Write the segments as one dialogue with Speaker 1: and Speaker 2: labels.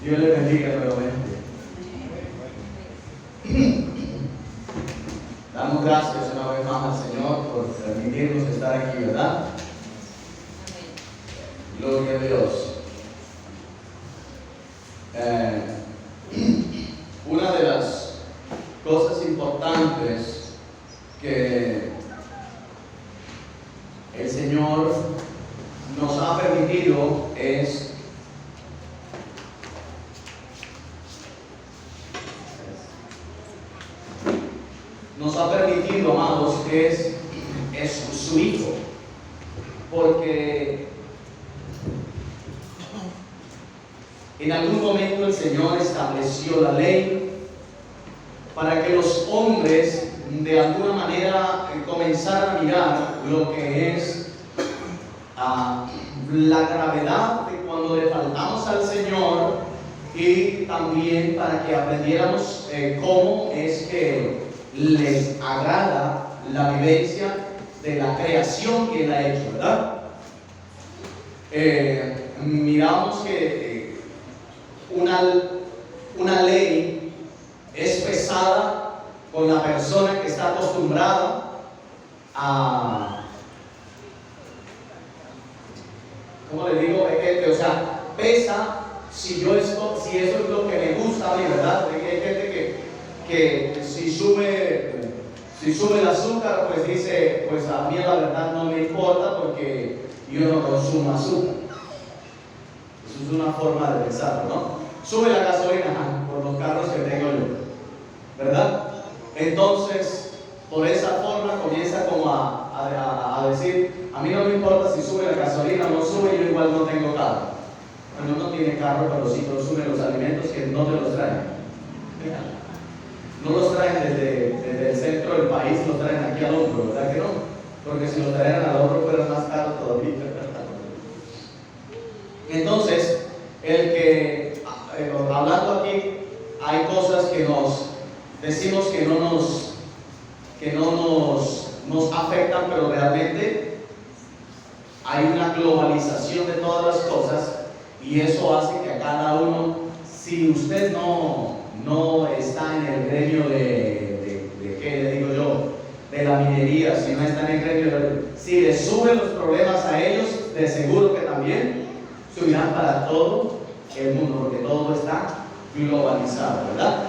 Speaker 1: Dios les bendiga nuevamente. Damos gracias una vez más al Señor por permitirnos estar aquí, ¿verdad? Gloria a Dios. Una de las cosas importantes que el Señor nos ha permitido amados, es su Hijo, porque en algún momento el Señor estableció la ley para que los hombres de alguna manera comenzaran a mirar lo que es la gravedad de cuando le faltamos al Señor, y también para que aprendiéramos cómo es que les agrada la vivencia de la creación que Él ha hecho, ¿verdad? Miramos que una ley es pesada con la persona que está acostumbrada a, ¿cómo le digo? O sea, pesa si eso es lo que me gusta a mí, ¿verdad? Hay gente que si sube el azúcar, pues dice, pues a mí la verdad no me importa porque yo no consumo azúcar. Eso es una forma de pensar, ¿no? Sube la gasolina por los carros que tengo yo, ¿verdad? Entonces, por esa forma comienza como a decir, a mí no me importa si sube la gasolina o no sube, yo igual no tengo carro. Bueno, no tiene carro, pero sí consume los alimentos que no te los traen. No los traen desde el centro del país, los traen aquí al hombro, ¿verdad que no? Porque si los trajeran al hombro fueran más caros todavía. Entonces, hablando aquí, hay cosas que nos decimos que no nos afectan, pero realmente hay una globalización de todas las cosas, y eso hace que a cada uno, si usted no está en el gremio de ¿qué le digo yo? De la minería, si no está en el gremio si le suben los problemas a ellos, de seguro que también subirán para todo el mundo, porque todo está globalizado, ¿verdad?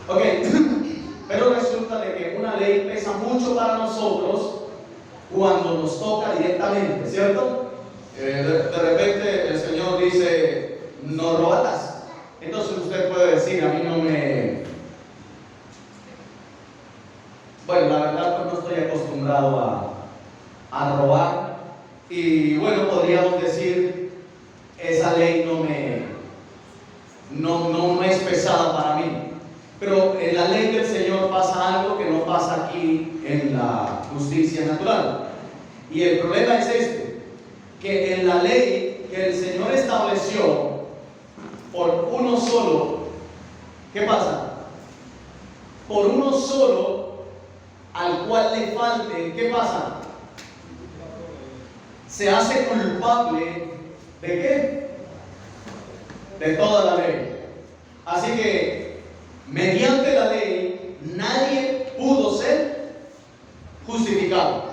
Speaker 1: Ok, pero resulta de que una ley pesa mucho para nosotros cuando nos toca directamente, ¿cierto? De repente el Señor dice, no robarás. Entonces usted puede decir, a mí no me... Bueno, la verdad pues no estoy acostumbrado a robar, y bueno, podríamos decir, esa ley no es pesada para mí. Pero en la ley del Señor pasa algo que no pasa aquí en la justicia natural. Y el problema es este, que en la ley que el Señor estableció por uno solo, ¿qué pasa? Por uno solo al cual le falte, ¿qué pasa? Se hace culpable ¿de qué? De toda la ley. Así que mediante la ley nadie pudo ser justificado.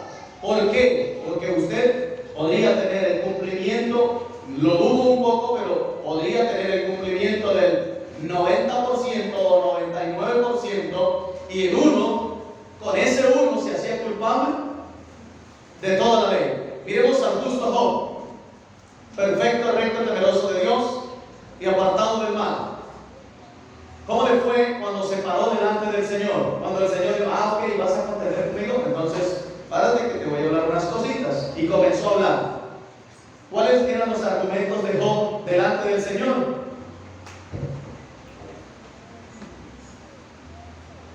Speaker 1: ¿Por qué? Porque usted podría tener el cumplimiento, lo dudo un poco, pero podría tener el cumplimiento del 90% o 99%, y el uno, con ese uno se hacía culpable de toda la ley. Miremos al justo Job, perfecto, recto, temeroso de Dios y apartado del mal. ¿Cómo le fue cuando se paró delante del Señor? Cuando el Señor dijo, ok, vas a contender conmigo, entonces párate que te voy a hablar unas cositas. Y comenzó a hablar. ¿Cuáles eran los argumentos de Job delante del Señor?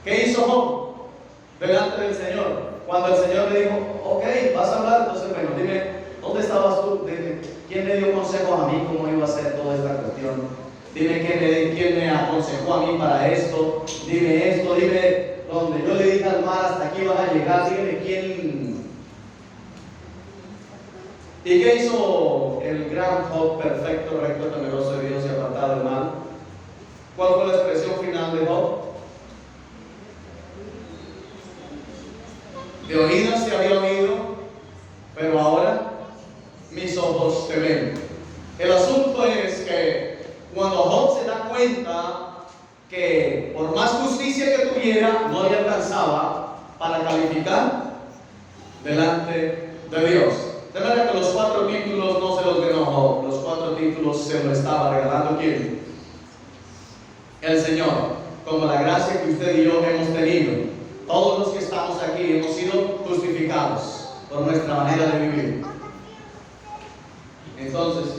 Speaker 1: ¿Qué hizo Job delante del Señor? Cuando el Señor le dijo, ok, vas a hablar, entonces bueno, dime, ¿dónde estabas tú? ¿Quién me dio consejos a mí cómo iba a hacer toda esta cuestión? Dime quién me aconsejó a mí para esto. Dime esto, dime donde yo le dije al mar hasta aquí vas a llegar. Dime quién. ¿Y qué hizo el gran Job, perfecto, recto, temeroso de Dios y apartado del mal? ¿Cuál fue la expresión final de Job? De oídas te había oído, pero ahora mis ojos te ven. El asunto es que cuando Job se da cuenta que por más justicia que tuviera, no le alcanzaba para calificar delante de Dios. De manera que los 4 títulos no se los ganó Job, los 4 títulos se los estaba regalando ¿quién? El Señor. Como la gracia que usted y yo hemos tenido, todos los que estamos aquí hemos sido justificados por nuestra manera de vivir. Entonces,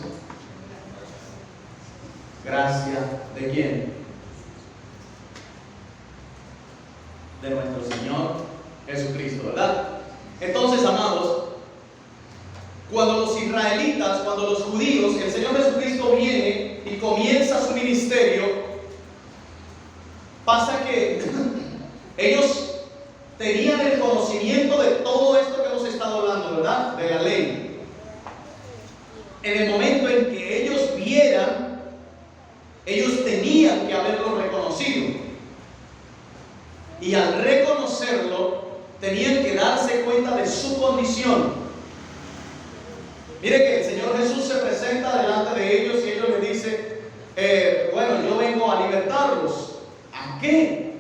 Speaker 1: ¿gracia de quién? De nuestro Señor Jesucristo, ¿verdad? Entonces, amados, cuando los israelitas, cuando los judíos, el Señor Jesucristo viene y comienza su ministerio, pasa que ellos tenían el conocimiento de todo esto que hemos estado hablando, ¿verdad? De la ley. En el momento en que ellos vieran, ellos tenían que haberlo reconocido. Y al reconocerlo, tenían que darse cuenta de su condición. Mire que el Señor Jesús se presenta delante de ellos y ellos le dicen, bueno, yo vengo a libertarlos. ¿A qué?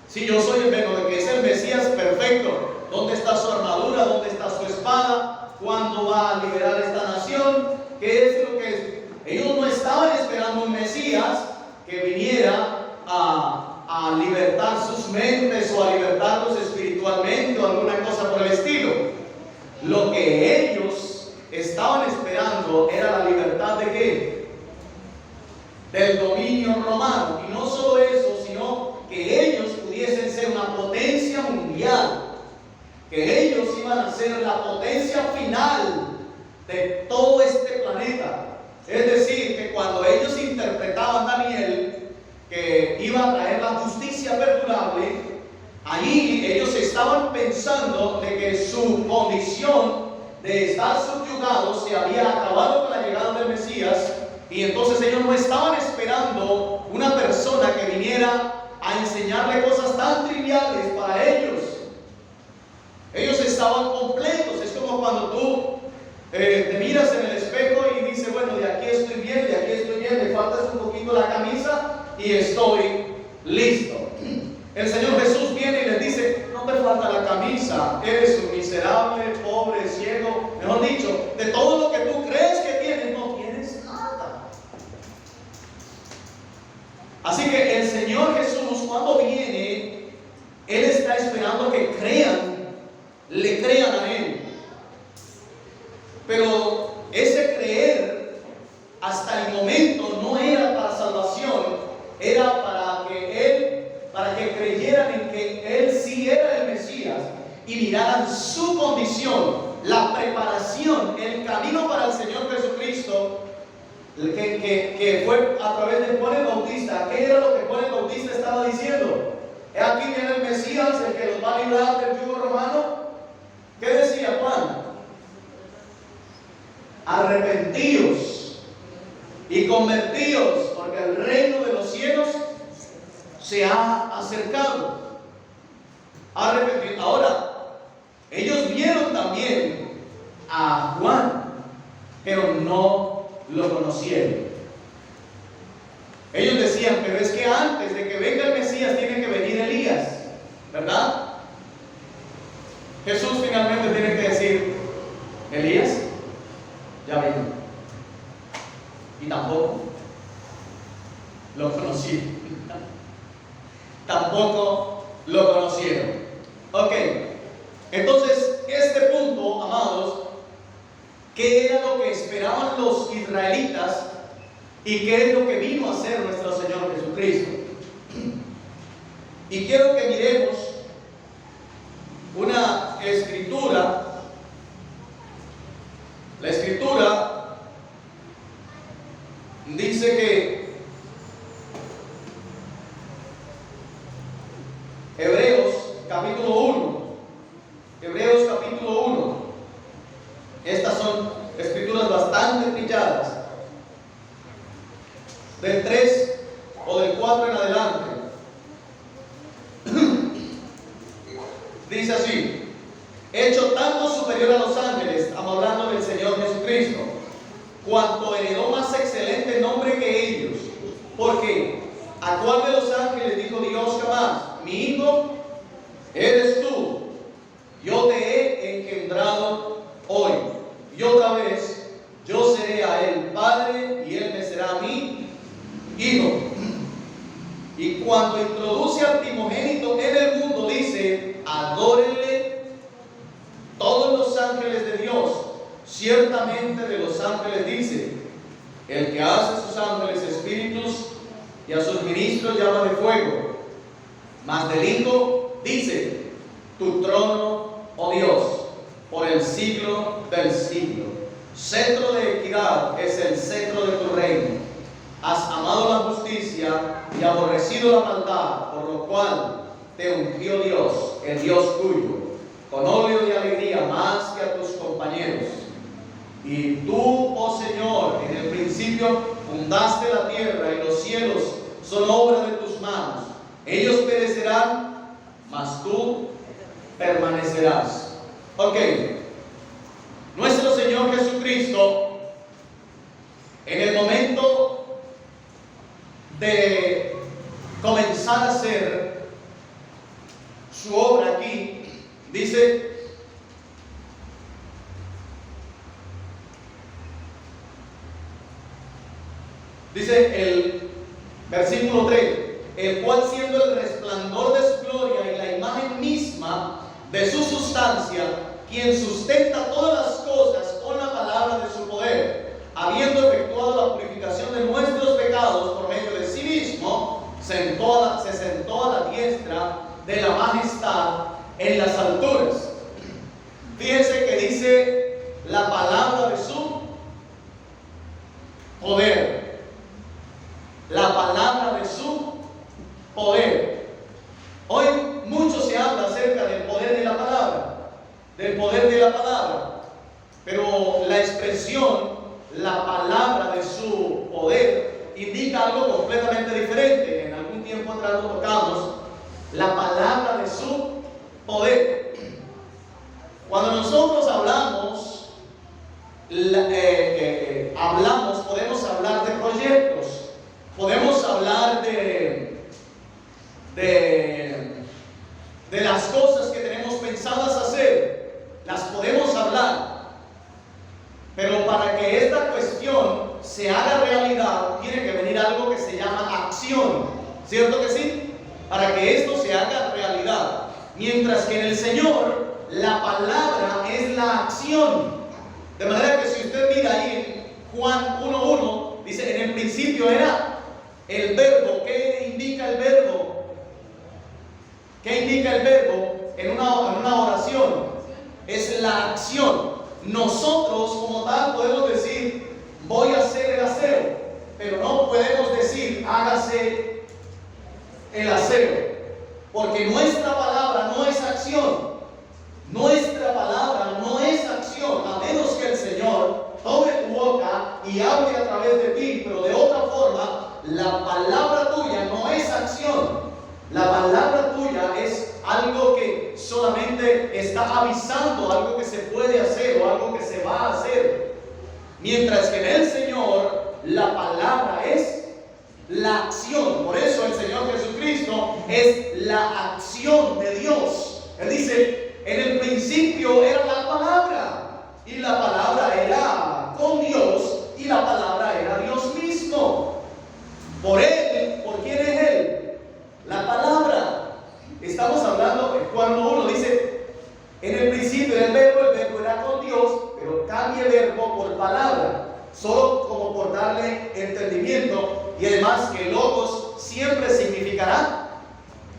Speaker 1: Si yo soy el vengo de que es el Mesías perfecto, ¿dónde está su armadura? ¿Dónde está su espada? ¿Cuándo va a liberar esta nación? ¿Qué es lo que es? Ellos no estaban esperando un Mesías que viniera a libertar sus mentes o a libertarlos espiritualmente o alguna cosa por el estilo. Lo que ellos estaban esperando era la libertad de ¿qué? Del dominio romano. Y no solo eso, sino que ellos pudiesen ser una potencia mundial, que ellos iban a ser la potencia final de todo este planeta. Es decir, que cuando ellos interpretaban Daniel que iba a traer la justicia perdurable, allí ellos estaban pensando de que su condición de estar subyugados se había acabado con la llegada del Mesías, y entonces ellos no estaban esperando una persona que viniera a enseñarle cosas tan triviales para ellos. Ellos estaban completos. Es como cuando tú te miras en el espejo y dices, bueno, de aquí estoy bien, de aquí estoy bien, me falta un poquito la camisa y estoy listo. El Señor Jesús viene y les dice, no te falta la camisa, eres un miserable, pobre, ciego, mejor dicho, de todo lo que tú crees que tienes, no tienes nada. Así que el Señor Jesús, cuando viene, Él está esperando que le crean a Él. Pero ese creer hasta el momento no era para salvación, era para que creyeran en que Él sí era el Mesías y miraran su condición, la preparación, el camino para el Señor Jesucristo, que fue a través de Juan el Bautista. ¿Qué era lo que Juan el Bautista estaba diciendo? Aquí viene el Mesías, el que los va a librar del yugo romano. ¿Qué decía Juan? Arrepentíos y convertíos, porque el reino de los cielos se ha acercado. Arrepentíos. Ahora, ellos vieron también a Juan, pero no lo conocieron. Ellos decían, pero es que antes de que venga el Mesías tiene que venir Elías, ¿verdad? Jesús finalmente tiene que decir, Elías ya vino. Y tampoco lo conocí. Tampoco lo conocieron. Ok, entonces este punto, amados, ¿qué era lo que esperaban los israelitas y qué es lo que vino a hacer nuestro Señor Jesucristo? Y quiero que miremos una escritura. La escritura dice que Hebreos capítulo 1, Hebreos capítulo 1, estas son escrituras bastante bastante trilladas, del 3 o del 4 en adelante. Dice así: hecho tanto superior a los ángeles, estamos hablando del Señor Jesucristo, cuanto heredó más excelente nombre que ellos. Porque ¿a cuál de los ángeles dijo Dios jamás: mi hijo eres tú, yo te he engendrado hoy? Y otra vez, yo seré a él padre y él me será a mí hijo. Y cuando introduce al primogénito en el mundo, dice: adórenle todos los ángeles de Dios. Ciertamente de los ángeles dice: el que hace a sus ángeles espíritus y a sus ministros llama de fuego. Mas del Hijo dice: tu trono, oh Dios, por el siglo del siglo. Cetro de equidad es el cetro de tu reino. Has amado la justicia y aborrecido la maldad, por lo cual te ungió Dios, el Dios tuyo, con óleo de alegría más que a tus compañeros. Y tú, oh Señor, en el principio fundaste la tierra, y los cielos son obra de tus manos. Ellos perecerán, mas tú permanecerás. Ok, nuestro Señor Jesucristo, en el momento de comenzar a hacer su obra aquí, dice: el versículo 3, el cual siendo el resplandor de su gloria y la imagen misma de su sustancia, quien sustenta todas las cosas con la palabra de su poder, habiendo efectuado la purificación de nuestros pecados por medio de sí mismo, se sentó a la diestra de la majestad en las alturas. Fíjense que dice la palabra de su poder. La palabra de su poder. Hoy mucho se habla acerca del poder de la palabra, del poder de la palabra, pero la expresión, la palabra de su poder, indica algo completamente diferente. En algún tiempo atrás lo tocamos, la palabra de su poder. Cuando nosotros hablamos, podemos hablar de proyectos, podemos hablar de las cosas que tenemos pensadas hacer, las podemos hablar, pero para que esta cuestión se haga realidad, tiene que venir algo que se llama acción, ¿cierto que sí? Para que esto se haga realidad, mientras que en el Señor la palabra es la acción. De manera que si usted mira ahí en Juan 1:1, dice: en el principio era el verbo. ¿Qué indica el verbo? ¿Qué indica el verbo en una oración? Es la acción. Nosotros como tal podemos decir: voy a hacer el aseo, pero no podemos decir: hágase el aseo, porque nuestra palabra no es acción. Nuestra palabra no es acción, a menos que el Señor tome tu boca y hable a través de ti, pero de otra forma, la palabra tuya no es acción. La palabra tuya es algo que solamente está avisando algo que se puede hacer o algo que se va a hacer. Mientras que en el Señor la palabra es la acción. Por eso el Señor Jesucristo es la acción de Dios. Él dice: en el principio era la palabra, y la palabra era con Dios, y la palabra era Dios mismo. Por Él, ¿por quién es Él? La palabra. Estamos hablando, en Juan 1:1 dice: en el principio era el verbo era con Dios, pero cambia el verbo por palabra, solo como por darle entendimiento, y además que logos siempre significará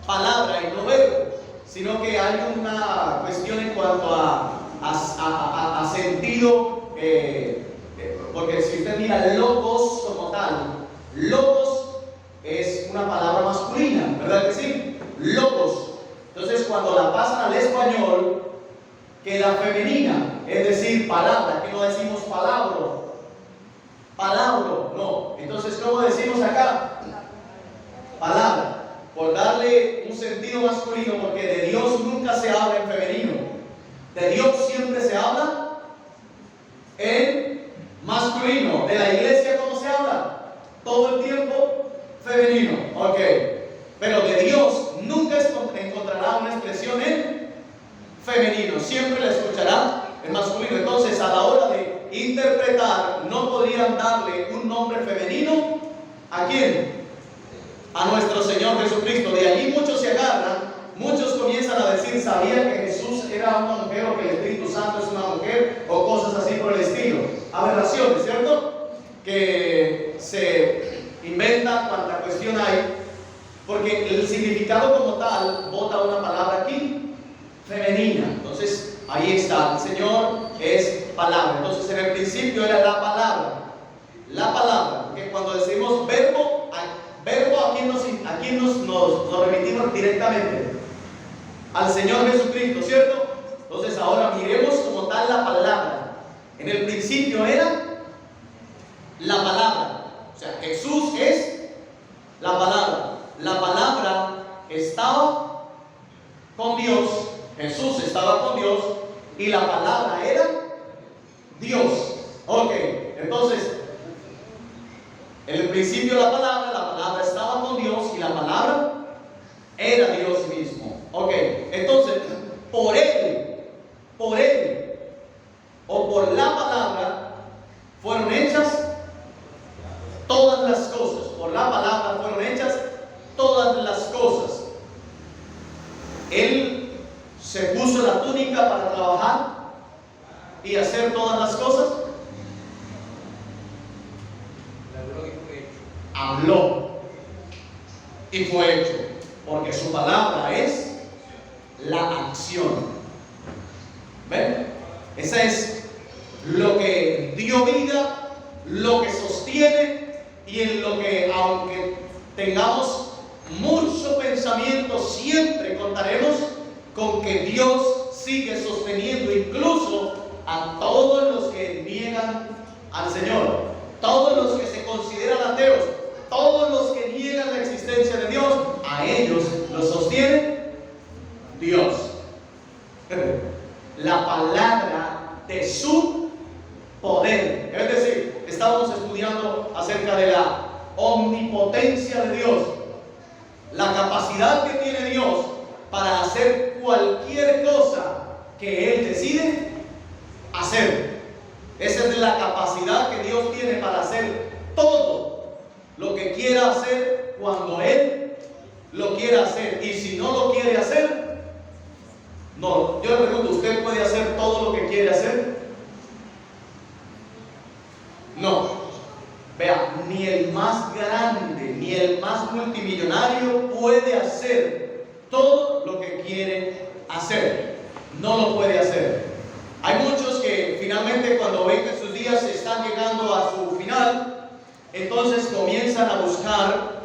Speaker 1: palabra y no verbo, sino que hay una cuestión en cuanto a sentido, porque si usted mira logos como tal, logos es una palabra masculina, ¿verdad que sí? Logos. Entonces cuando la pasan al español, queda femenina, es decir, palabra, que no decimos palabra, palabra, no. Entonces, ¿cómo decimos acá? Palabra. Por darle un sentido masculino, porque de Dios nunca se habla en femenino. De Dios siempre se habla en masculino. De la iglesia, ¿cómo se habla? Todo el tiempo femenino. Ok. Pero de Dios nunca encontrará una expresión en femenino. Siempre la escuchará en masculino. Entonces, a la hora de interpretar, no podrían darle un nombre femenino. ¿A quién? A nuestro Señor Jesucristo. De allí muchos se agarran, muchos comienzan a decir, ¿sabía que Jesús era una mujer o que el Espíritu Santo es una mujer? O cosas así por el estilo. Aberraciones, ¿cierto? Que se inventan cuanta cuestión hay, porque el significado como tal bota una palabra aquí, femenina. Entonces, ahí está, el Señor es palabra. Entonces, en el principio era la palabra. La palabra, porque cuando decimos verbo, aquí nos remitimos directamente al Señor Jesucristo, ¿cierto? Entonces ahora miremos como tal la palabra. En el principio era la palabra. O sea, Jesús es la palabra. La palabra estaba con Dios. Jesús estaba con Dios y la palabra era Dios. Ok, entonces en el principio la palabra estaba con Dios y la palabra era Dios mismo. Ok, entonces, por él, o por la palabra, fueron hechas todas las cosas. Por la palabra fueron hechas todas las cosas. Él se puso la túnica para trabajar y hacer todas las cosas. Habló y fue hecho, porque su palabra es la acción. ¿Ven? Esa es lo que dio vida, lo que sostiene y en lo que, aunque tengamos mucho pensamiento, siempre contaremos con que Dios sigue sosteniendo incluso a todos los que niegan al Señor, todos los que se consideran ateos, todos los que niegan la existencia de Dios, a ellos los sostiene Dios. La palabra de su poder. Es decir, estábamos estudiando acerca de la omnipotencia de Dios, la capacidad que tiene Dios para hacer cualquier cosa que Él decide hacer. Esa es la capacidad que Dios tiene para hacer todo lo que quiera hacer cuando Él lo quiera hacer. Y si no lo quiere hacer, no. Yo le pregunto, ¿usted puede hacer todo lo que quiere hacer? No. Vea, ni el más grande, ni el más multimillonario puede hacer todo lo que quiere hacer. No lo puede hacer. Hay muchos que finalmente, cuando ven que sus días están llegando a su final, entonces comienzan a buscar,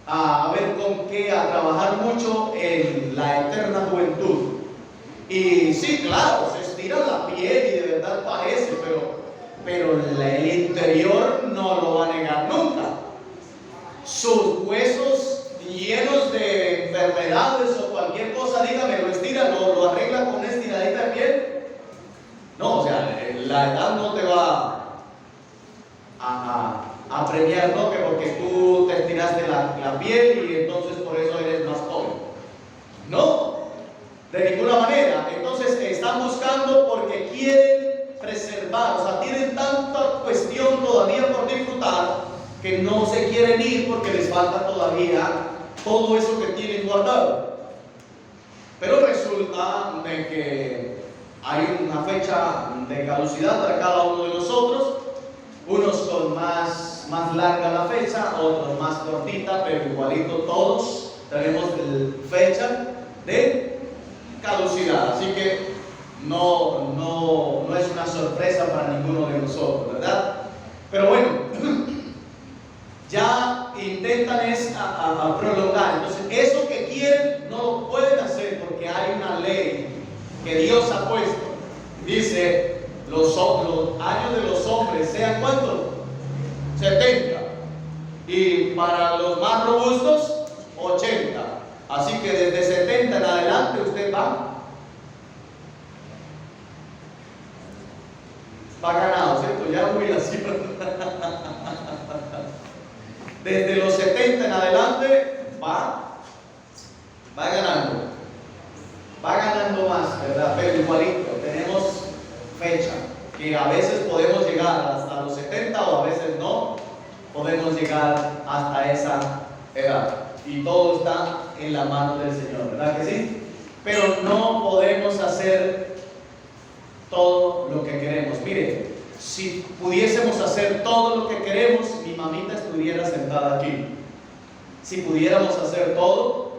Speaker 1: a ver con qué, a trabajar mucho en la eterna juventud. Y sí, claro, se estira la piel y de verdad parece, pero el interior no lo va a negar nunca. Sus huesos llenos de enfermedades o cualquier cosa, dígame, lo estira, lo arregla con una estiradita de piel. No, o sea, la edad no te va a premiar, ¿no? Que porque tú te estiraste la piel y entonces por eso eres más joven. No, de ninguna manera. Entonces están buscando porque quieren preservar, o sea, tienen tanta cuestión todavía por disfrutar que no se quieren ir porque les falta todavía todo eso que tienen guardado. Pero resulta de que hay una fecha de caducidad para cada uno de nosotros, unos con más larga la fecha, otros más cortita, pero igualito todos tenemos fecha de caducidad. Así que no es una sorpresa para ninguno de nosotros, ¿verdad? Pero bueno, ya intentan a prolongar. Entonces, eso que quieren no lo pueden hacer porque hay una ley que Dios ha puesto. Dice, los años de los hombres sean ¿cuántos? 70. Y para los más robustos, 80. Así que desde 70 en adelante usted va ganado, ¿cierto? Ya jubilación. Desde los 70 en adelante va ganando. Va ganando más, ¿verdad? Pero igualito, tenemos fecha, que a veces podemos llegar hasta los 70 o a veces no podemos llegar hasta esa edad. Y todo está en la mano del Señor, ¿verdad que sí? Pero no podemos hacer todo lo que queremos. Mire, si pudiésemos hacer todo lo que queremos, mi mamita estuviera sentada aquí. Si pudiéramos hacer todo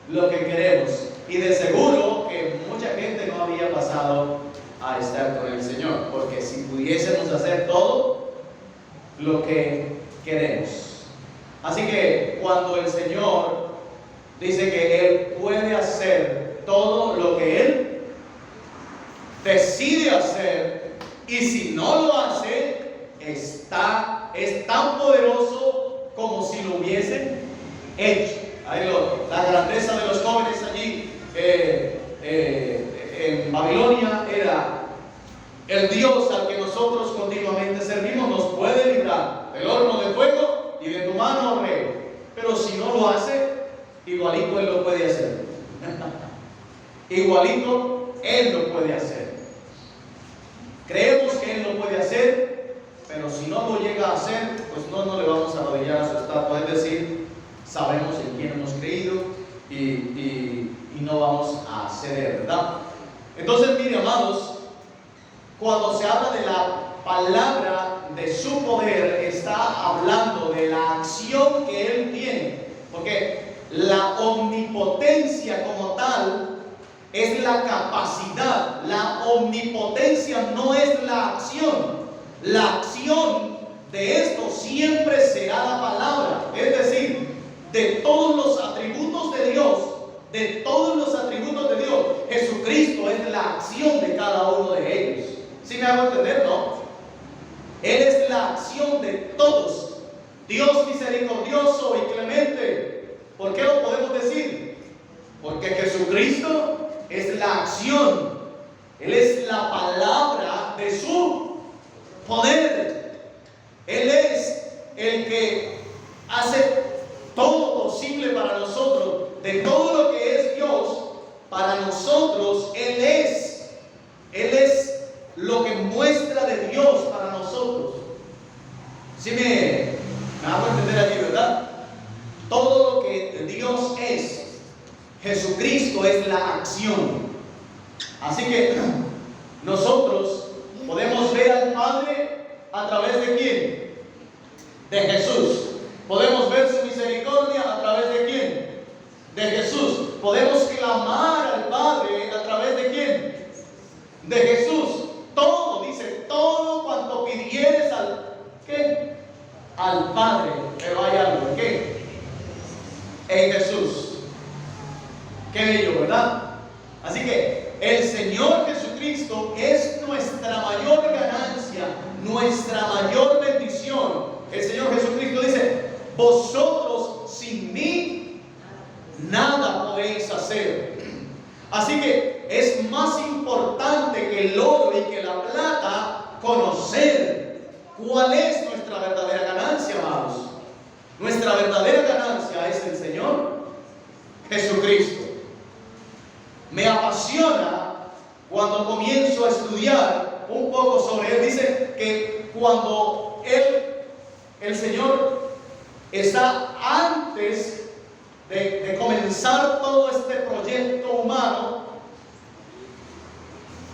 Speaker 1: lo que queremos. Y de seguro que mucha gente no había pasado a estar con el Señor, porque si pudiésemos hacer todo lo que queremos. Así que cuando el Señor dice que Él puede hacer todo lo que Él decide hacer, y si no lo hace, es tan poderoso como si lo hubiese hecho. Ahí la grandeza de los jóvenes allí en Babilonia era: el Dios al que nosotros continuamente servimos nos puede librar del horno de fuego y de tu mano, oh rey. Pero si no lo hace, igualito Él lo puede hacer. Igualito Él lo puede hacer. Creemos que Él lo puede hacer, pero si no lo llega a hacer, pues no le vamos a arrodillar a su estatua. Es decir, sabemos en quién hemos creído y no vamos a ceder, ¿verdad? Entonces, mire, amados, cuando se habla de la palabra de su poder, está hablando de la acción que Él tiene, porque la omnipotencia como tal es la capacidad. La omnipotencia no es la acción. La acción de esto siempre será la palabra. Es decir, de todos los atributos de Dios, Jesucristo es la acción de cada uno de ellos. ¿Sí me hago entender? No. Él es la acción de todos. Dios misericordioso y clemente. ¿Por qué lo podemos decir? Porque Jesucristo es la acción. Él es la palabra de su poder. Él es el que hace todo posible para nosotros. De todo lo que es Dios, para nosotros Él es lo que muestra de Dios para nosotros. ¿Sí me hago entender allí, verdad? Todo lo que Dios es, Jesucristo es la acción. Así que nosotros podemos ver al Padre a través de ¿quién? De Jesús. Podemos ver su misericordia a través de ¿quién? De Jesús. Podemos clamar al Padre a través de ¿quién? De Jesús. Todo, dice, todo cuanto pidieres al ¿qué? Al Padre. Pero hay algo, ¿en qué? En Jesús. Qué bello, ¿verdad? Así que el Señor Jesucristo es nuestra mayor ganancia, nuestra mayor bendición. El Señor Jesucristo dice: vosotros sin mí nada podéis hacer. Así que es más importante que el oro y que la plata conocer cuál es nuestra verdadera ganancia, amados. Nuestra verdadera ganancia es el Señor Jesucristo. Me apasiona cuando comienzo a estudiar un poco sobre Él. Dice que cuando el Señor está antes de comenzar todo este proyecto humano,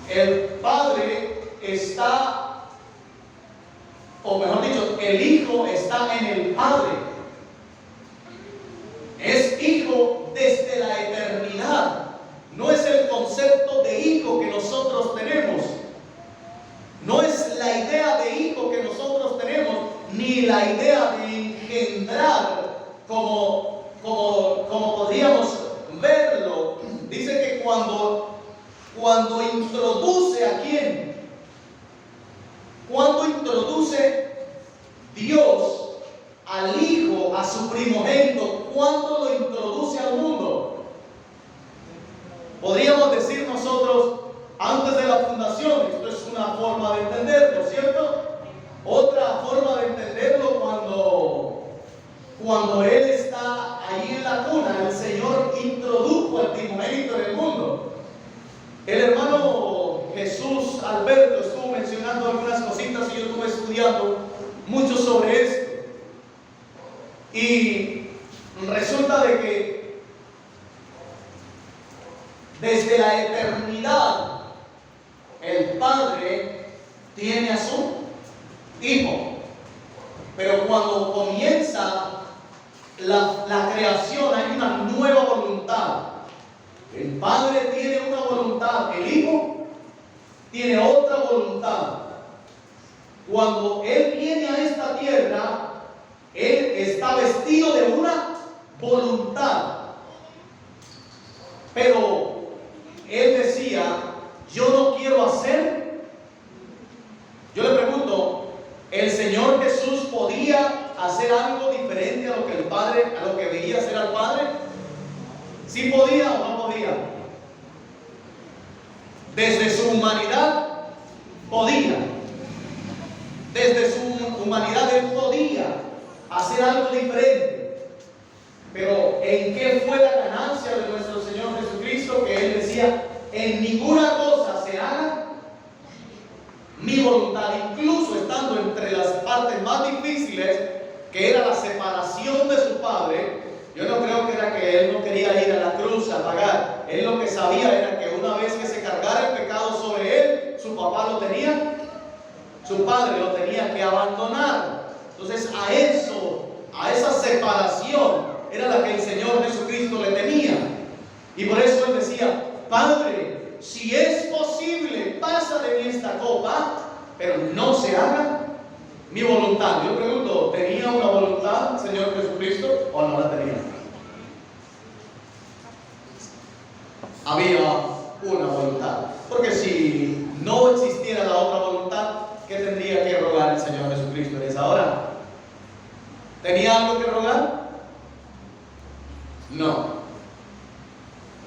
Speaker 1: el Padre está, o mejor dicho, el Hijo está en el Padre. Es Hijo desde la eternidad. No es el concepto de hijo que nosotros tenemos. No es la idea de hijo que nosotros tenemos, ni la idea de engendrar como podríamos verlo. Dice que cuando introduce ¿a quién? Cuando introduce Dios a su primogénito, ¿cuándo lo introduce al mundo? Podríamos decir nosotros, antes de la fundación. Esto es una forma de entenderlo, ¿cierto? Otra forma de entenderlo cuando Él está ahí en la cuna, el Señor introdujo al primogénito en el mundo. El hermano Jesús Alberto estuvo mencionando algunas cositas y yo estuve estudiando mucho sobre esto. Y resulta de que desde la eternidad el Padre tiene a su Hijo. Pero cuando comienza la creación hay una nueva voluntad. El Padre tiene una voluntad, el Hijo tiene otra voluntad. Cuando Él viene a esta tierra, Él está vestido de una voluntad. Pero Él decía, yo no quiero hacer. Yo le pregunto, ¿el Señor Jesús podía hacer algo diferente a lo que el Padre, a lo que veía hacer al Padre? ¿Sí podía o no podía? Desde su humanidad podía. Desde su humanidad Él podía hacer algo diferente. Pero ¿en qué fue la ganancia de nuestro Señor Jesucristo? Que Él decía, en ninguna cosa se haga mi voluntad, incluso estando entre las partes más difíciles, que era la separación de su Padre. Yo no creo que era que Él no quería ir a la cruz a pagar. Él lo que sabía era que una vez que se cargara el pecado sobre Él, su papá lo tenía, su Padre lo tenía que abandonar. Entonces a esa separación era la que el Señor Jesucristo le tenía. Y por eso Él decía, Padre, si es posible, pasa de mí esta copa, pero no se haga mi voluntad. Yo pregunto, ¿tenía una voluntad el Señor Jesucristo o no la tenía? Había una voluntad. Porque si no existiera la otra voluntad, ¿qué tendría que rogar el Señor Jesucristo en esa hora? ¿Tenía algo que rogar? No.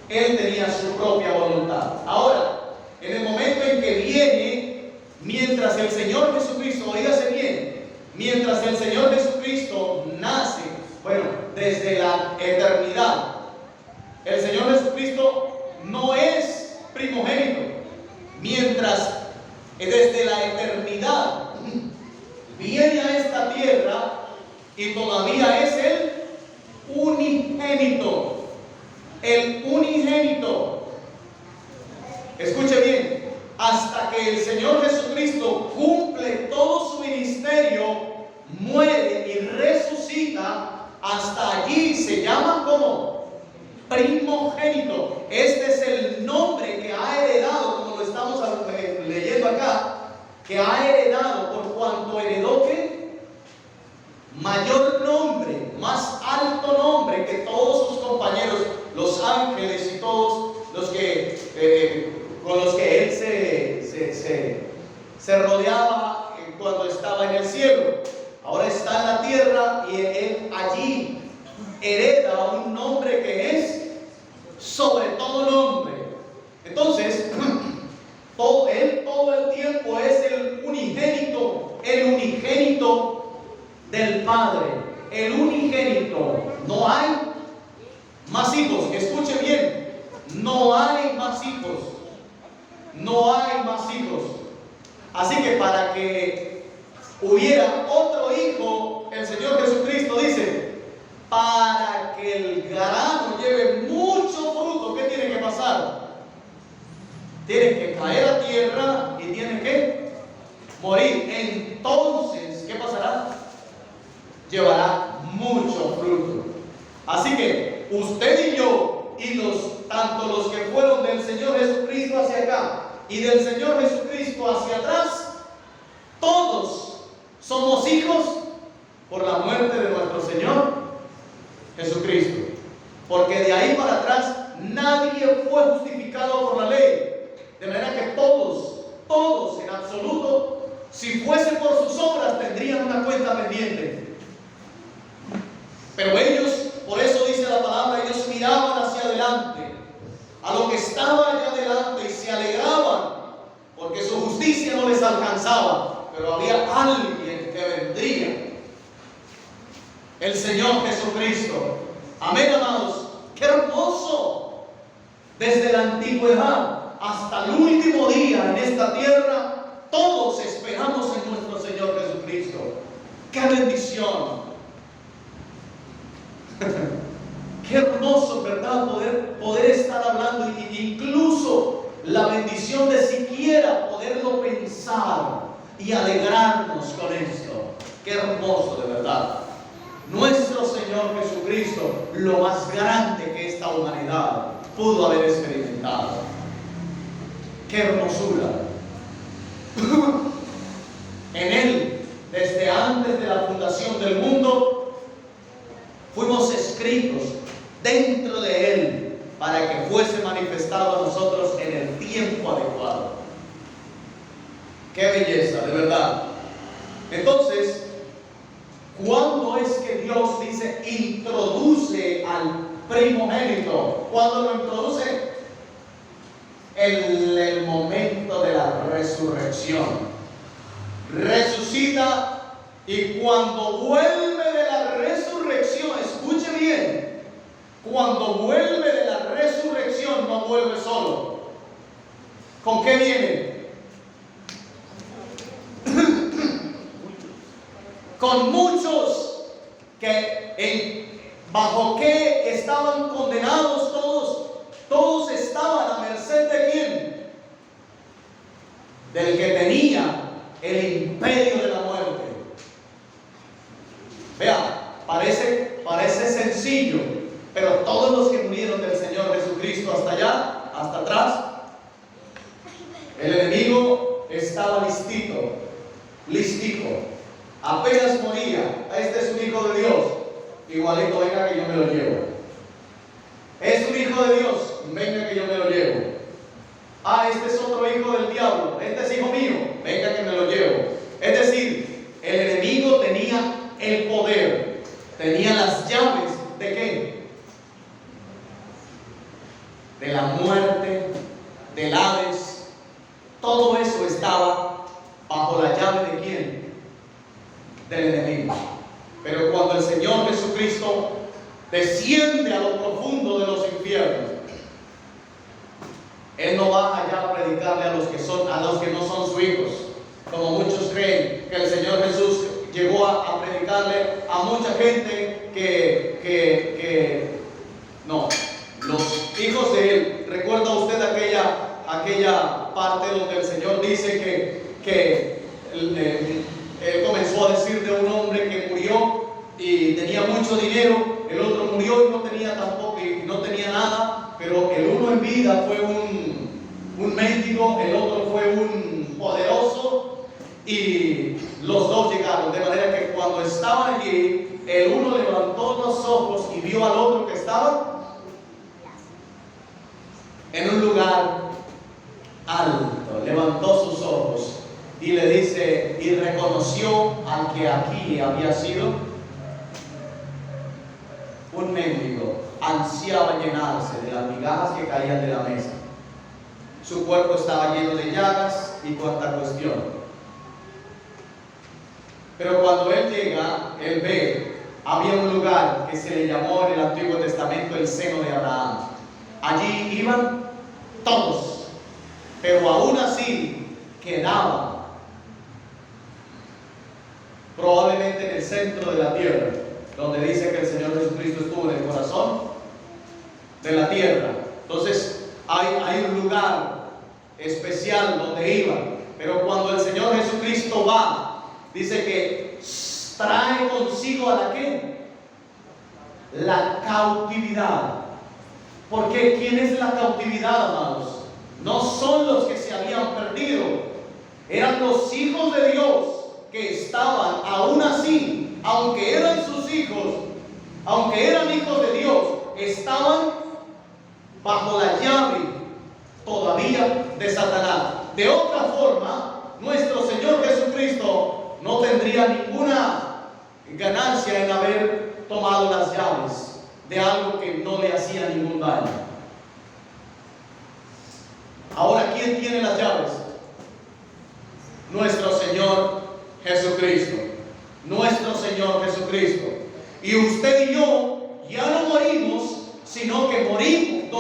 Speaker 1: Él tenía su propia voluntad. Ahora, en el momento en que viene, mientras el Señor Jesucristo, oígase bien, mientras el Señor Jesucristo nace, bueno, desde la eternidad, el Señor Jesucristo no es primogénito. Mientras desde la eternidad viene a esta tierra y todavía es el unigénito. El unigénito. Escuche bien, hasta que el Señor Jesucristo cumple todo su ministerio, muere y resucita, hasta allí se llama como primogénito. Este es el nombre que ha heredado, como lo estamos leyendo acá, que ha heredado por cuanto heredó que mayor nombre, más alto nombre que todos sus compañeros, los ángeles y todos los que con los que él se rodeaba cuando estaba en el cielo. Ahora está en la tierra y él allí hereda un nombre que es sobre todo nombre. Entonces, todo el tiempo es el unigénito del Padre, el unigénito. No hay más hijos. Escuche bien, no hay más hijos. No hay más hijos. Así que para que hubiera otro hijo, el Señor Jesucristo dice, para que el grano lleve mucho fruto, ¿qué tiene que pasar? Tiene que caer a tierra y tiene que morir. Entonces, ¿qué pasará? Llevará mucho fruto. Así que usted y yo, y tanto los que fueron del Señor Jesucristo hacia acá y del Señor Jesucristo hacia atrás, todos somos hijos por la muerte de nuestro Señor Jesucristo. Porque de ahí para atrás nadie fue justificado por la ley. De manera que todos en absoluto, si fuese por sus obras, tendrían una cuenta pendiente. Pero ellos, por eso dice la palabra, ellos miraban hacia adelante, a lo que estaba allá adelante, y se alegraban, porque su justicia no les alcanzaba, pero había alguien que vendría, el Señor Jesucristo. Amén, amados. ¡Qué hermoso! Desde la antigüedad hasta el último día en esta tierra, todos esperamos en nuestro Señor Jesucristo. ¡Qué bendición! Qué hermoso, ¿verdad? Poder estar hablando, e incluso la bendición de siquiera poderlo pensar y alegrarnos con esto. Qué hermoso, de verdad. Nuestro Señor Jesucristo, lo más grande que esta humanidad pudo haber experimentado. Qué hermosura. En Él, desde antes de la fundación del mundo, fuimos escritos dentro de Él para que fuese manifestado a nosotros en el tiempo adecuado. Qué belleza, de verdad. Entonces, ¿cuándo es que Dios dice introduce al primogénito? ¿Cuándo lo introduce? En el momento de la resurrección. Resucita, y cuando vuelve de la resurrección, escuche bien, cuando vuelve de la resurrección no vuelve solo. ¿Con qué viene? Con muchos que bajo qué estaban condenados todos estaban a merced de quién? Del que tenía el imperio de la muerte. Vea, parece sencillo, pero todos los que murieron del Señor Jesucristo hasta allá, hasta atrás, el enemigo estaba listico. Apenas moría, este es un hijo de Dios, igualito, venga que yo me lo llevo. Es un hijo de Dios, venga que yo me lo llevo. Este es otro hijo del diablo, este es hijo mío, venga que me lo llevo. Es decir, el enemigo tenía el poder, tenía las llaves ¿de qué? De la muerte, del Hades. Todo eso estaba bajo la llave ¿de quién? Del enemigo. Pero cuando el Señor Jesucristo desciende a lo profundo de los infiernos, Él no va allá a predicarle a los que no son sus hijos, como muchos creen que el Señor Jesús llegó a predicarle a mucha gente que no, los hijos de Él. ¿Recuerda usted aquella parte donde el Señor dice que Él comenzó a decir de un hombre que murió y tenía mucho dinero, el otro murió y no tenía tampoco, y no tenía nada, pero el uno en vida fue un mendigo, el otro fue un poderoso, y los dos llegaron, de manera que cuando estaban allí, el uno levantó los ojos y vio al otro que estaba en un lugar alto, levantó sus ojos y le dice, y reconoció al que aquí había sido un mendigo, ansiaba llenarse de las migajas que caían de la mesa. Su cuerpo estaba lleno de llagas y cuanta cuestión. Pero cuando él llega, él ve, había un lugar que se le llamó en el Antiguo Testamento el seno de Abraham. Allí iban todos, pero aún así quedaban probablemente en el centro de la tierra, donde dice que el Señor Jesucristo estuvo en el corazón de la tierra. Entonces hay un lugar especial donde iban, pero cuando el Señor Jesucristo va, dice que trae consigo a la ¿qué? La cautividad. ¿Por qué? ¿Quién es la cautividad, amados? No son los que se habían perdido, eran los hijos de Dios que estaban aún así, aunque eran sus hijos, aunque eran hijos de Dios, estaban bajo la llave todavía de Satanás. De otra forma, nuestro Señor Jesucristo no tendría ninguna ganancia en haber tomado las llaves de algo que no le hacía ningún daño. Ahora, ¿quién tiene las llaves? Nuestro Señor Jesucristo. Nuestro Señor Jesucristo. Y usted y yo ya no morimos, sino que morimos,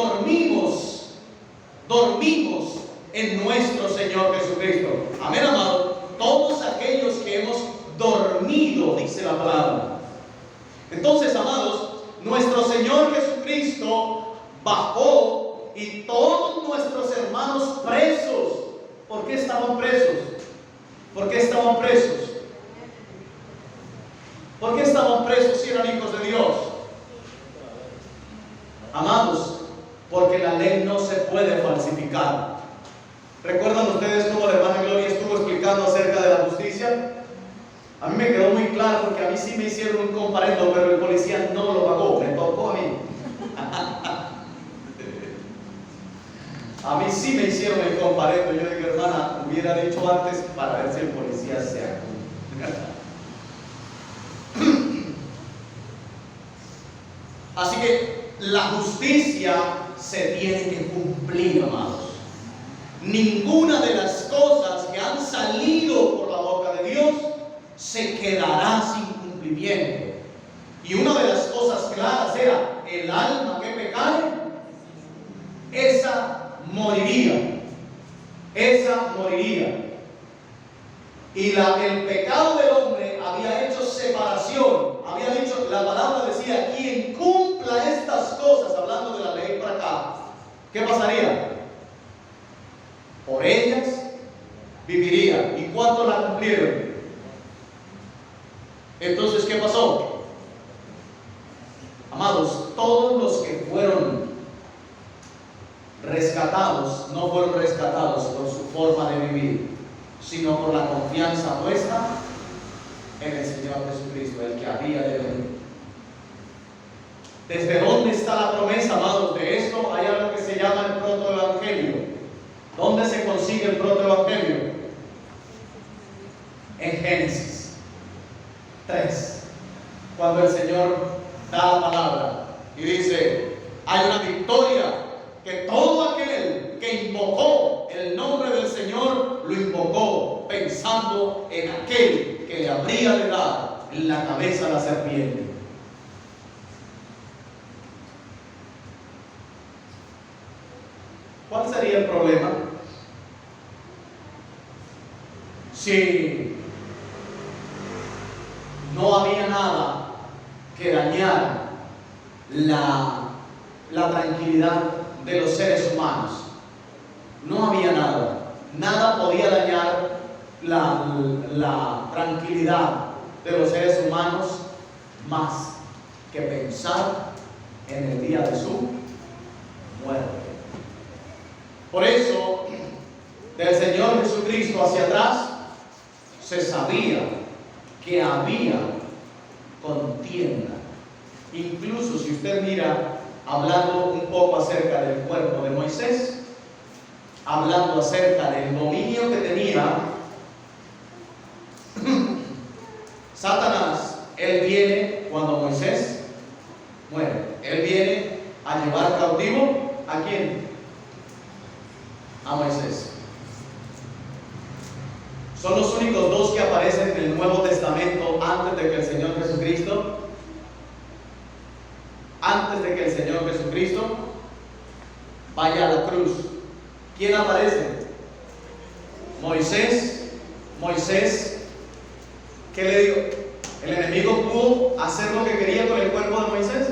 Speaker 1: dormimos en nuestro Señor Jesucristo. Amén, amado. Todos aquellos que hemos dormido, dice la palabra. Entonces, amados, nuestro Señor Jesucristo bajó y todos nuestros hermanos presos. ¿Por qué estaban presos? ¿Por qué estaban presos? ¿Por qué estaban presos si eran hijos de Dios? Amados, porque la ley no se puede falsificar. ¿Recuerdan ustedes cómo la hermana Gloria estuvo explicando acerca de la justicia? A mí me quedó muy claro porque a mí sí me hicieron un comparendo, pero el policía no lo pagó, me tocó a mí. A mí sí me hicieron el comparendo. Yo digo, hermana, hubiera dicho antes para ver si el policía se acuerda. Así que la justicia se tiene que cumplir, amados. Ninguna de las cosas que han salido por la boca de Dios se quedará sin cumplimiento. Y una de las cosas claras era: el alma que pecare, esa moriría. Esa moriría. Y el pecado del hombre había hecho separación. Había dicho, la palabra decía: quien cumpla estas cosas, hablando de la ley para acá, ¿qué pasaría? Por ellas viviría. ¿Y cuántos la cumplieron? Entonces, ¿qué pasó? Amados, todos los que fueron rescatados no fueron rescatados por su forma de vivir, sino por la confianza puesta en el Señor Jesucristo, el que había de venir. ¿Desde dónde está la promesa, amados, de esto? Hay algo que se llama el protoevangelio. ¿Dónde se consigue el protoevangelio? En Génesis 3, cuando el Señor da la palabra y dice: hay una victoria, que todo aquel que invocó el nombre del Señor lo invocó pensando en aquel que le habría de dar en la cabeza a la serpiente. ¿Cuál sería el problema? Si no había nada que dañara la tranquilidad de los seres humanos. No había nada podía dañar la tranquilidad de los seres humanos más que pensar en el día de su muerte. Por eso, del Señor Jesucristo hacia atrás, se sabía que había contienda. Incluso si usted mira, hablando un poco acerca del cuerpo de Moisés, hablando acerca del dominio que tenía Satanás, él viene cuando Moisés muere. Él viene a llevar cautivo ¿a quién? A Moisés. Son los únicos dos que aparecen en el Nuevo Testamento antes de que el Señor Jesucristo vaya a la cruz. ¿Quién aparece? Moisés, ¿qué le dijo? ¿El enemigo pudo hacer lo que quería con el cuerpo de Moisés?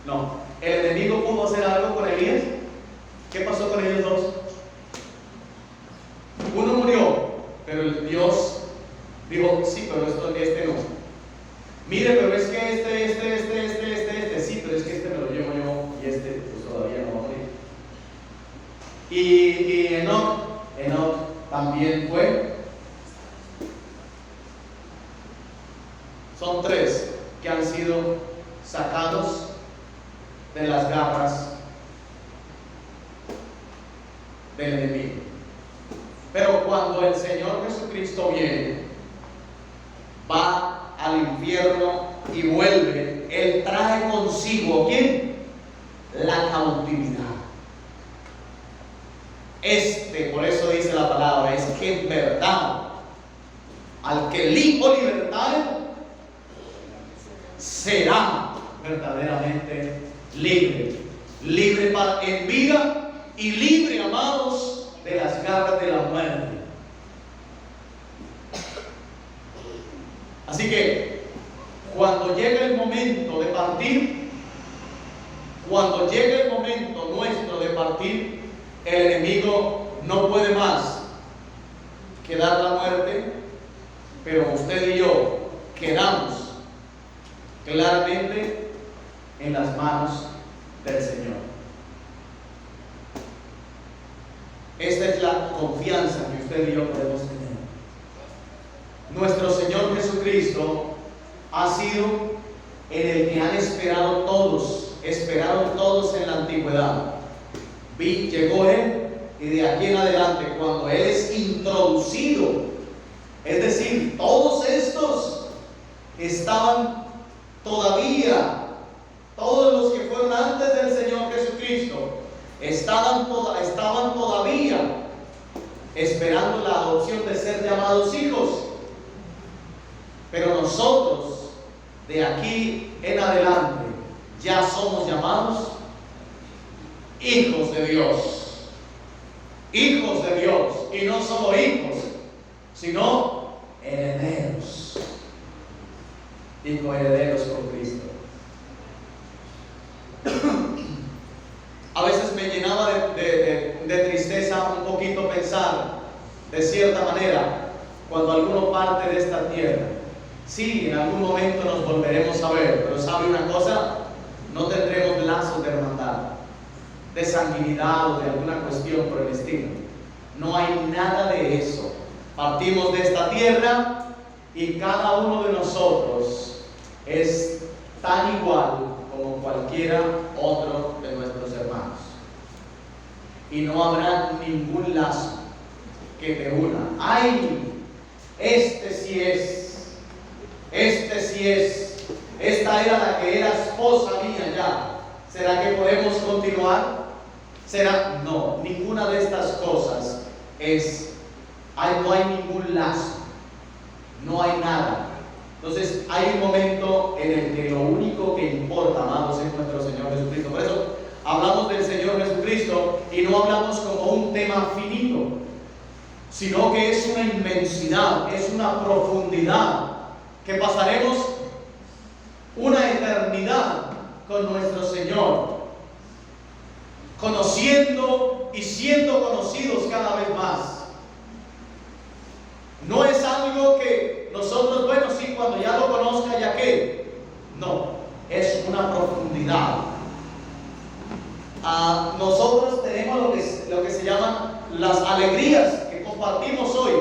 Speaker 1: No. ¿El enemigo pudo hacer algo con Elías? ¿Qué pasó con ellos dos? Uno murió, pero el Dios dijo: sí, pero este no. Mire, pero es que este, sí, pero es que este me lo llevo yo y este pues todavía no va a morir. Y Enoch también fue. Son tres que han sido sacados de las garras del enemigo. Pero cuando el Señor Jesucristo viene, va al infierno y vuelve, consigo, ¿quién? La cautividad. Por eso dice la palabra, es que en verdad, al que el Hijo libertare, será verdaderamente libre. Libre en vida y libre, amados, de las garras de la muerte. Así que, cuando llega el momento de partir, cuando llega el momento nuestro de partir, el enemigo no puede más que dar la muerte, pero usted y yo quedamos claramente en las manos del Señor. Esta es la confianza que usted y yo podemos tener. Nuestro Señor Jesucristo ha sido en el que han esperado todos, esperaron todos en la antigüedad. Llegó Él, y de aquí en adelante, cuando Él es introducido, es decir, todos estos estaban todavía, todos los que fueron antes del Señor Jesucristo, estaban todavía esperando la adopción de ser llamados hijos. Pero nosotros, de aquí en adelante, ya somos llamados hijos de Dios. Hijos de Dios. Y no solo hijos, sino herederos. Digo, herederos con Cristo. A veces me llenaba de tristeza un poquito pensar, de cierta manera, cuando alguno parte de esta tierra. Sí, en algún momento nos volveremos a ver, pero ¿sabe una cosa? No tendremos lazos de hermandad, de sanguinidad o de alguna cuestión por el estilo. No hay nada de eso. Partimos de esta tierra y cada uno de nosotros es tan igual como cualquiera otro de nuestros hermanos. Y no habrá ningún lazo que te una. ¡Ay! Este sí es. Esta era la que era esposa mía ya. ¿Será que podemos continuar? ¿Será? No, ninguna de estas cosas no hay ningún lazo. No hay nada. Entonces hay un momento en el que lo único que importa, amados, es nuestro Señor Jesucristo. Por eso hablamos del Señor Jesucristo y no hablamos como un tema finito, sino que es una inmensidad, es una profundidad, que pasaremos una eternidad con nuestro Señor, conociendo y siendo conocidos cada vez más. No es algo que nosotros, bueno, sí, cuando ya lo conozca, ya que. No, es una profundidad. Nosotros tenemos lo que se llaman las alegrías que compartimos hoy.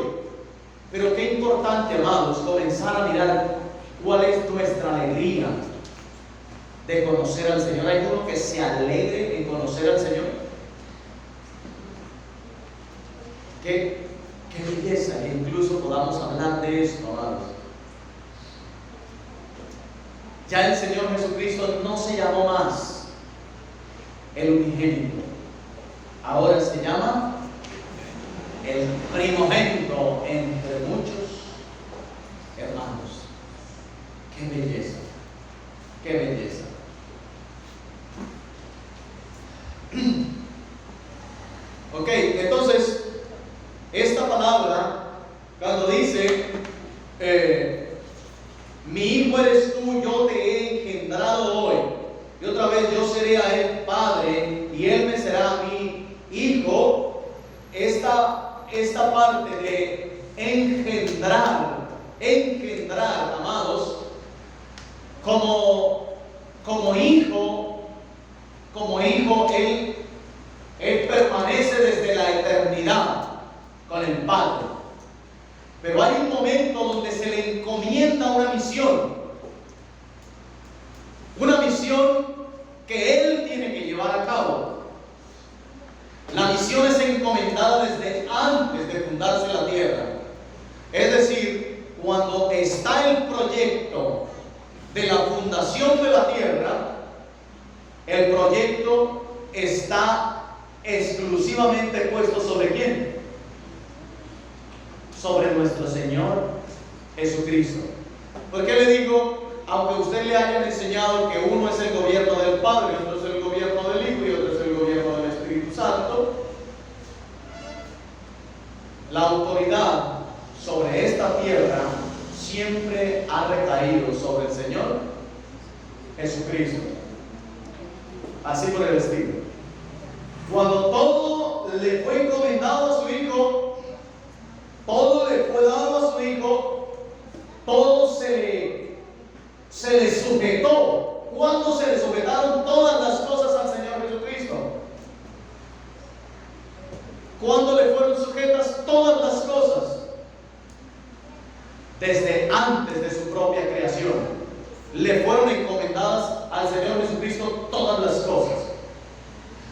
Speaker 1: Pero qué importante, amados, comenzar a mirar cuál es nuestra alegría de conocer al Señor. ¿Hay uno que se alegre en conocer al Señor? Qué belleza que incluso podamos hablar de esto, amados. Ya el Señor Jesucristo no se llamó más el unigénito. Ahora se llama el primogénito entre muchos hermanos. ¡Qué belleza! ¡Qué belleza! Ok, entonces, esta palabra, cuando dice, mi hijo eres tú, yo te he engendrado hoy, y otra vez yo seré a él padre, y él me será mi hijo, esta parte de engendrar, amados, como hijo, él permanece desde la eternidad con el Padre. Pero hay un momento donde se le encomienda una misión que él tiene que llevar a cabo. La misión es encomendada desde antes de fundarse la tierra. Es decir, cuando está el proyecto de la fundación de la tierra, El proyecto está exclusivamente puesto ¿sobre quién? Sobre nuestro Señor Jesucristo. ¿Por qué le digo? Aunque a usted le hayan enseñado que uno es el gobierno del Padre, otro es el gobierno del Hijo y otro es el gobierno del Espíritu Santo, la autoridad sobre esta tierra siempre ha recaído sobre el Señor Jesucristo. Así por el estilo. Cuando todo le fue encomendado a su Hijo, todo le fue dado a su Hijo, todo se le sujetó. ¿Cuándo se le sujetaron todas las cosas al Señor Jesucristo? ¿Cuándo le fueron sujetas todas las cosas? Desde antes de su propia creación le fueron encomendadas al Señor Jesucristo todas las cosas.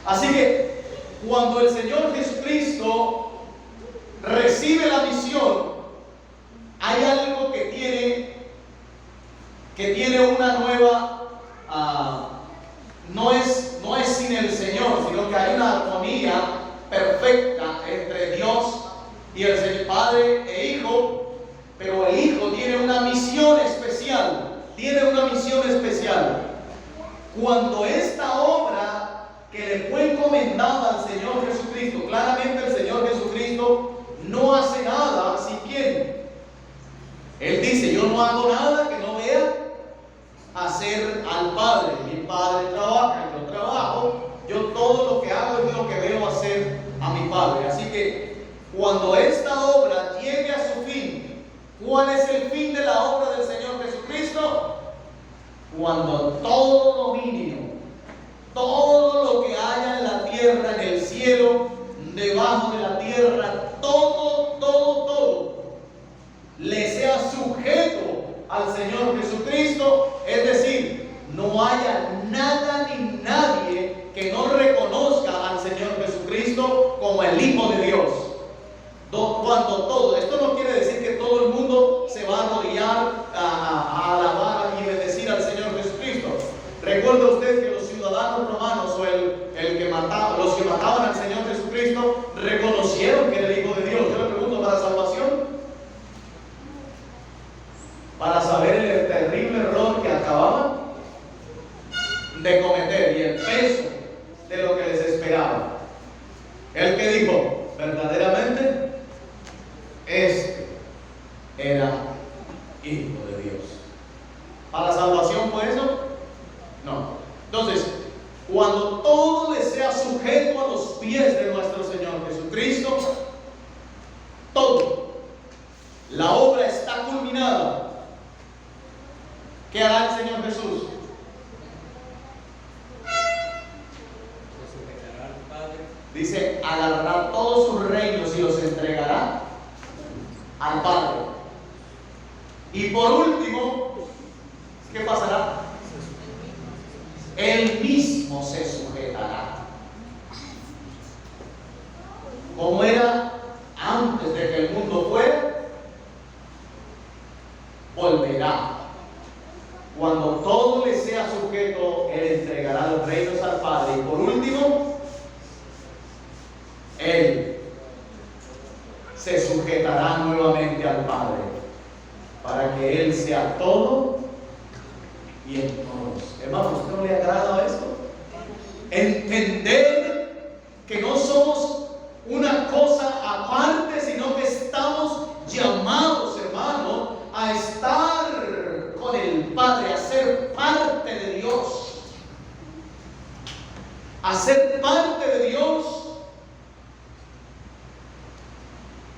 Speaker 1: Así que cuando el Señor Jesucristo recibe la misión, hay algo que tiene una nueva, no es sin el Señor, sino que hay una armonía perfecta entre Dios y el Señor, Padre e Hijo, pero el Hijo tiene una misión especial. Cuando esta obra que le fue encomendada al Señor Jesucristo, claramente el Señor Jesucristo no hace nada sin quién. Él dice: yo no hago nada que no vea hacer al Padre. Mi Padre trabaja, yo trabajo, yo todo lo que hago es lo que veo hacer a mi Padre. Así que cuando esta obra llegue a su fin, ¿cuál es el fin de la obra del Señor Jesucristo? Cuando todo dominio, todo lo que haya en la tierra, en el cielo, debajo de la tierra, todo le sea sujeto al Señor Jesucristo, es decir, no haya nada ni nadie que no reconozca al Señor Jesucristo como el Hijo de Dios. Cuando todo, esto no quiere decir que todo el mundo se va a arrodillar a alabar y bendecir al Señor Jesucristo. Recuerda usted que los ciudadanos romanos o los que mataban al Señor Jesucristo reconocieron que era el Hijo de Dios. Yo le pregunto, ¿para salvación? Para saber el terrible error que acababan de cometer y el peso de lo que les esperaba. El que dijo: verdaderamente este era Hijo de Dios. ¿Para salvación fue eso? No. Entonces, cuando todo le sea sujeto a los pies de nuestro Señor Jesucristo, todo, la obra está culminada. ¿Qué hará el Señor Jesús? Dice: agarrará todos sus reinos y los entregará al Padre. Y por último, ¿qué pasará? Él mismo se sujetará. Como era antes de que el mundo fuera, volverá. Cuando todo le sea sujeto, Él entregará los reinos al Padre. Y por último, Él se sujetará nuevamente al Padre, para que Él sea todo y en todos. Hermano, ¿a usted no le agrada esto? Entender que no somos una cosa aparte, sino que estamos llamados, hermano, a estar con el Padre, a ser parte de Dios. A ser parte de Dios.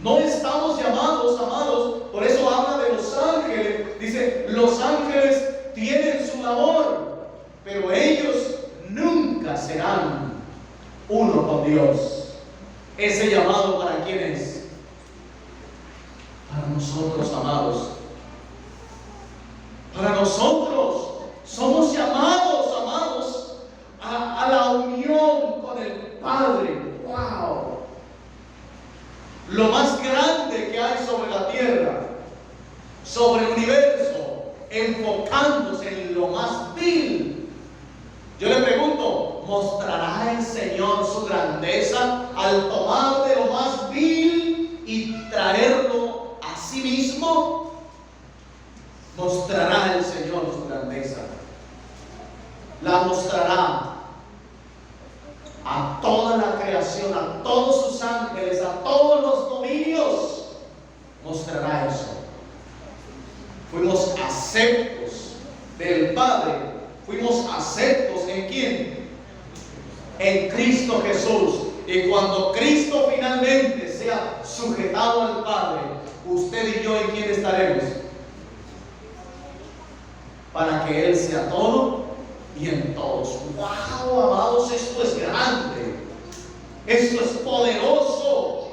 Speaker 1: No estamos llamados, amados, por eso habla de los ángeles. Dice: los ángeles tienen su labor, pero ellos nunca serán uno con Dios. Ese llamado, ¿para quién es? Para nosotros, amados. Para nosotros. Somos llamados, amados, a la unión con el Padre. ¡Wow! Lo más grande que hay sobre la tierra, sobre el universo, enfocándose en lo más vil. Yo le pregunto, ¿mostrará el Señor su grandeza al tomar de lo más vil y traerlo a sí mismo? ¿Mostrará el Señor su grandeza? La mostrará a toda la creación, a todos sus ángeles, a todos los dominios. Mostrará eso. Fuimos aceptos del Padre. Fuimos aceptos ¿en quién? En Cristo Jesús. Y cuando Cristo finalmente sea sujetado al Padre, usted y yo, ¿en quién estaremos? Para que Él sea todo y en todos. ¡Wow, amados! Esto es grande. Esto es poderoso.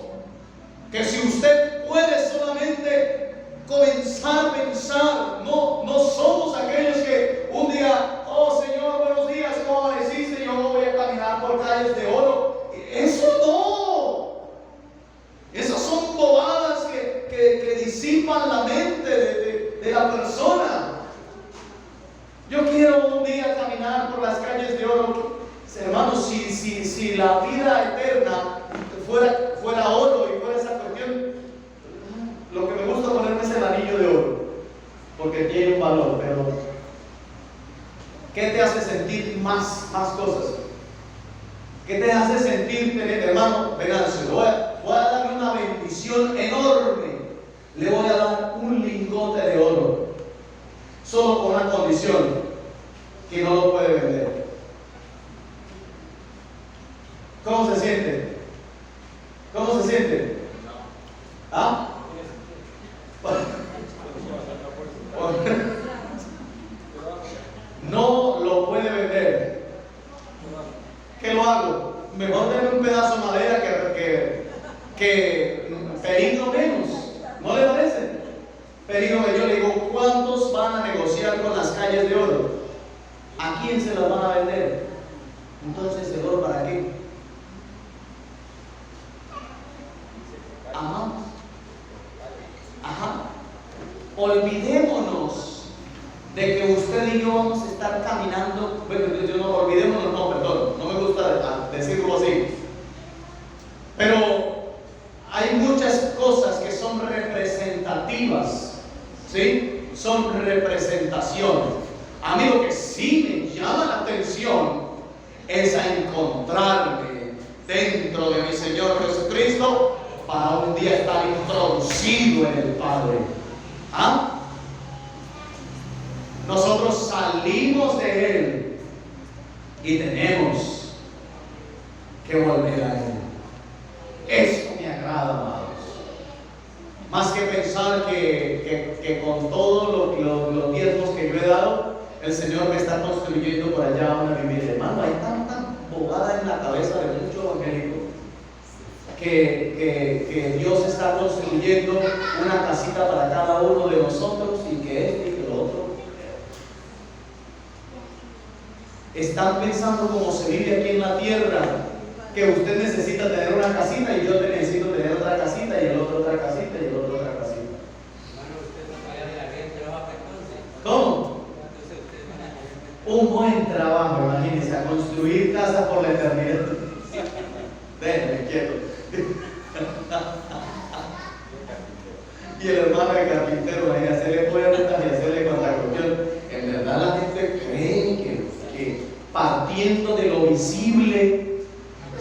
Speaker 1: Que si usted puede solamente comenzar a pensar, no somos aquellos que un día, oh Señor, buenos días, ¿cómo amaneciste? Yo no voy a caminar por calles de oro. Eso no. Esas son bobadas que disipan la mente de la persona. Yo quiero un día caminar por las calles de oro. Hermanos, si la vida eterna fuera oro y fuera esa cuestión, lo que me gusta ponerme es el anillo de oro, porque tiene un valor, pero ¿qué te hace sentir más cosas? ¿Qué te hace sentir tener, hermano? Venancio, voy a darle una bendición enorme. Le voy a dar un lingote de oro, solo con una condición, que no lo puede vender. ¿Cómo se siente? ¿Cómo se siente? ¿Ah? No lo puede vender. ¿Qué lo hago? Mejor denme un pedazo de madera que peligro menos. ¿No le parece? Peligro menos. Yo le digo, ¿cuántos van a negociar con las calles de oro? ¿A quién se las van a vender? Entonces, ¿el oro para qué? Amamos. Ajá. Olvidémonos de que usted y yo vamos a estar caminando. Bueno, olvidémonos, no, perdón, no me gusta decirlo así. Pero hay muchas cosas que son representativas, ¿sí? Son representaciones. A mí lo que sí me llama la atención es a encontrarme dentro de mi Señor Jesucristo para un día estar introducido en el Padre. ¿Ah? Nosotros salimos de Él y tenemos que volver a Él. Esto me agrada, amados. Más que pensar que con todos los diezmos que yo he dado, el Señor me está construyendo por allá una vivienda. Hermano, hay tanta bobada en la cabeza de muchos evangélicos que Dios está construyendo una casita para cada uno de nosotros y que este y que lo otro. Están pensando como se vive aquí en la tierra, que usted necesita tener una casita y yo te necesito tener otra casita y el otro otra casita y el otro otra casita. ¿Cómo? Un buen trabajo, imagínense, a construir casas por la eternidad. Déjenme quieto. Y el hermano de carpintero, ahí hacerle puertas y hacerle contracción. En verdad la gente cree que partiendo de lo visible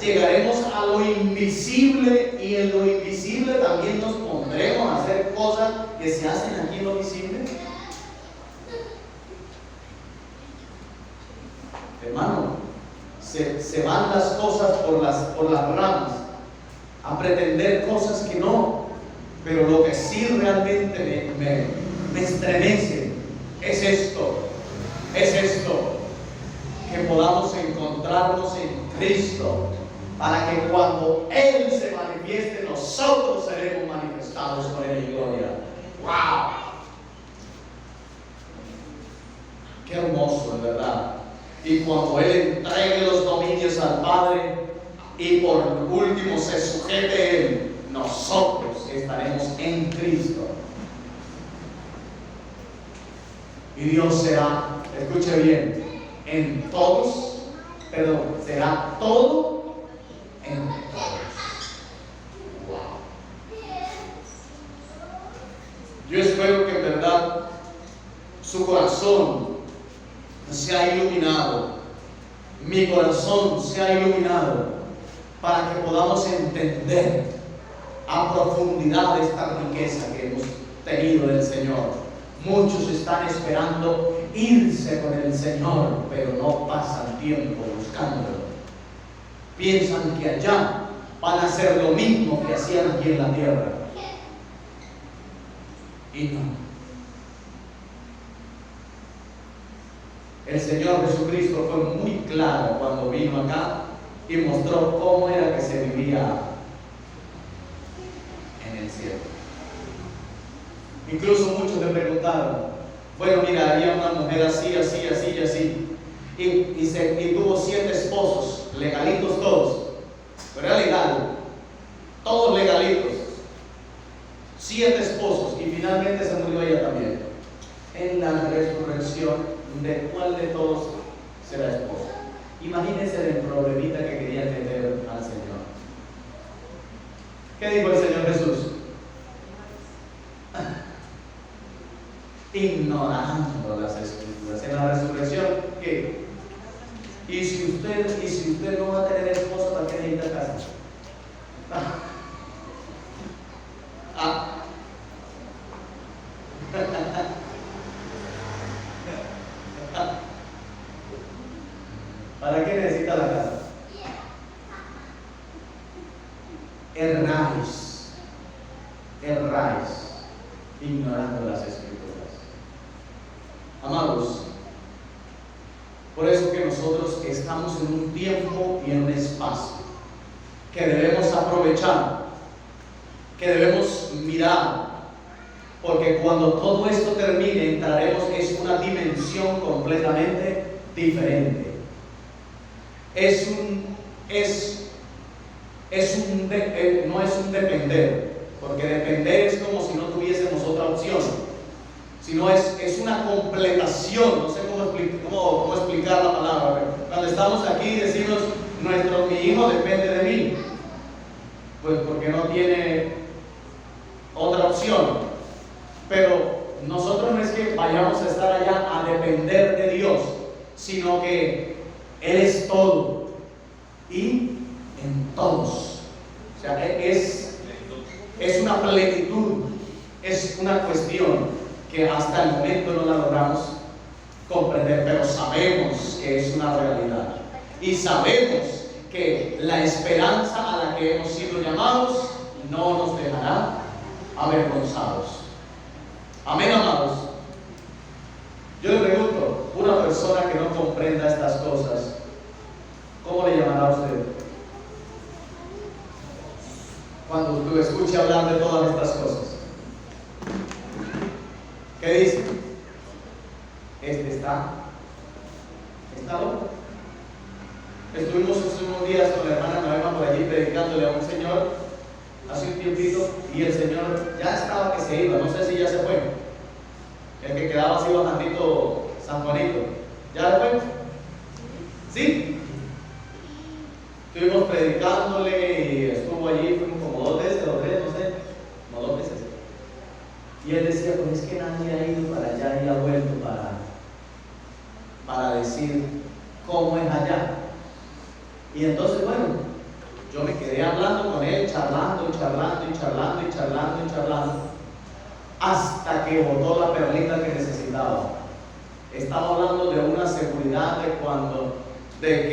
Speaker 1: llegaremos a lo invisible, y en lo invisible también nos pondremos a hacer cosas que se hacen aquí en lo visible. Hermano, se van las cosas por las ramas a pretender cosas que no, pero lo que sí realmente me estremece es esto, que podamos encontrarnos en Cristo, para que cuando Él se manifieste, nosotros seremos manifestados con Él en gloria. ¡Wow! ¡Qué hermoso, en verdad! Y cuando Él entregue los dominios al Padre y por último se sujete Él, nosotros estaremos en Cristo. Y Dios será, escuche bien, en todos perdón, será todo en todos. Wow. Yo espero que en verdad su corazón sea iluminado, mi corazón sea iluminado, para que podamos entender a profundidad esta riqueza que hemos tenido del Señor. Muchos están esperando irse con el Señor, pero no pasan tiempo buscándolo. Piensan que allá van a hacer lo mismo que hacían aquí en la tierra. Y no. El Señor Jesucristo fue muy claro cuando vino acá y mostró cómo era que se vivía en el cielo. Incluso muchos le preguntaron, bueno, mira, había una mujer así, así, así y así, y tuvo 7 esposos, legalitos todos, pero era legal, todos legalitos, 7 esposos, y finalmente se murió ella también. En la resurrección, ¿de cuál de todos será esposa? Imagínense el problemita que quería meter al Señor. ¿Qué dijo el Señor Jesús? Ignorando las Escrituras. En la resurrección, ¿qué? Y si usted no va a tener esposa, ¿para qué necesita casa? ¿Para qué necesita la casa? Erráis, ignorando las Escrituras. Amados, por eso que nosotros estamos en un tiempo y en un espacio que debemos aprovechar, que debemos mirar, porque cuando todo esto termine entraremos en una dimensión completamente diferente. No es un depender, porque depender es como si no tuviésemos otra opción, sino es una completación. No sé cómo explicar la palabra. Cuando estamos aquí y decimos, mi hijo depende de mí, pues porque no tiene otra opción. Pero nosotros no es que vayamos a estar allá a depender de Dios, sino que Él es todo y en todos. O sea, es una plenitud, es una cuestión que hasta el momento no la logramos comprender, pero sabemos que es una realidad y sabemos que la esperanza a la que hemos sido llamados no nos dejará avergonzados. Amén, amados. Yo le pregunto, una persona que no comprenda estas cosas, ¿cómo le llamará a usted? Cuando usted escuche hablar de todas estas cosas, ¿qué dice? Está loco. Estuvimos hace unos días con la hermana Noema por allí predicándole a un señor hace un tiempito, y el señor ya estaba que se iba, no sé si ya se fue. El que quedaba así bajandito, San Juanito, ¿ya se fue? ¿Sí? Estuvimos predicándole y estuvo allí, fuimos como 2 veces, no sé, como 2 veces. Y él decía, pues es que nadie ha ido para allá y ha vuelto para decir cómo es allá. Y entonces, bueno, yo me quedé hablando con él, charlando, hasta que botó la perlita que necesitaba. Estaba hablando de una seguridad de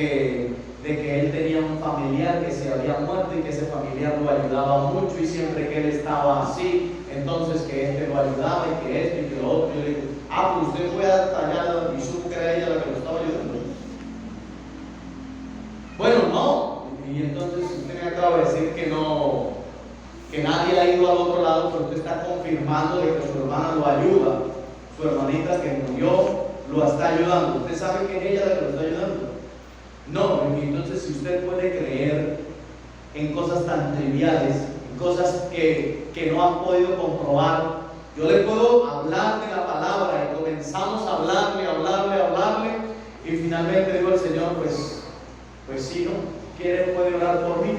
Speaker 1: que él tenía un familiar que se había muerto y que ese familiar lo ayudaba mucho, y siempre que él estaba así, entonces que este lo ayudaba y que esto y que lo otro. Yo le digo, pues usted fue hasta allá y supo que era ella la que lo estaba ayudando. Bueno, no. Y entonces usted me acaba de decir que nadie ha ido al otro lado, pero usted está confirmando de que su hermana lo ayuda, su hermanita que murió lo está ayudando. ¿Usted sabe que es ella la que lo está ayudando? No. Y entonces, si usted puede creer en cosas tan triviales, en cosas que no han podido comprobar, yo le puedo hablar de la palabra y comenzamos a hablarle, y finalmente digo al Señor, pues pues si no quiere puede orar por mí.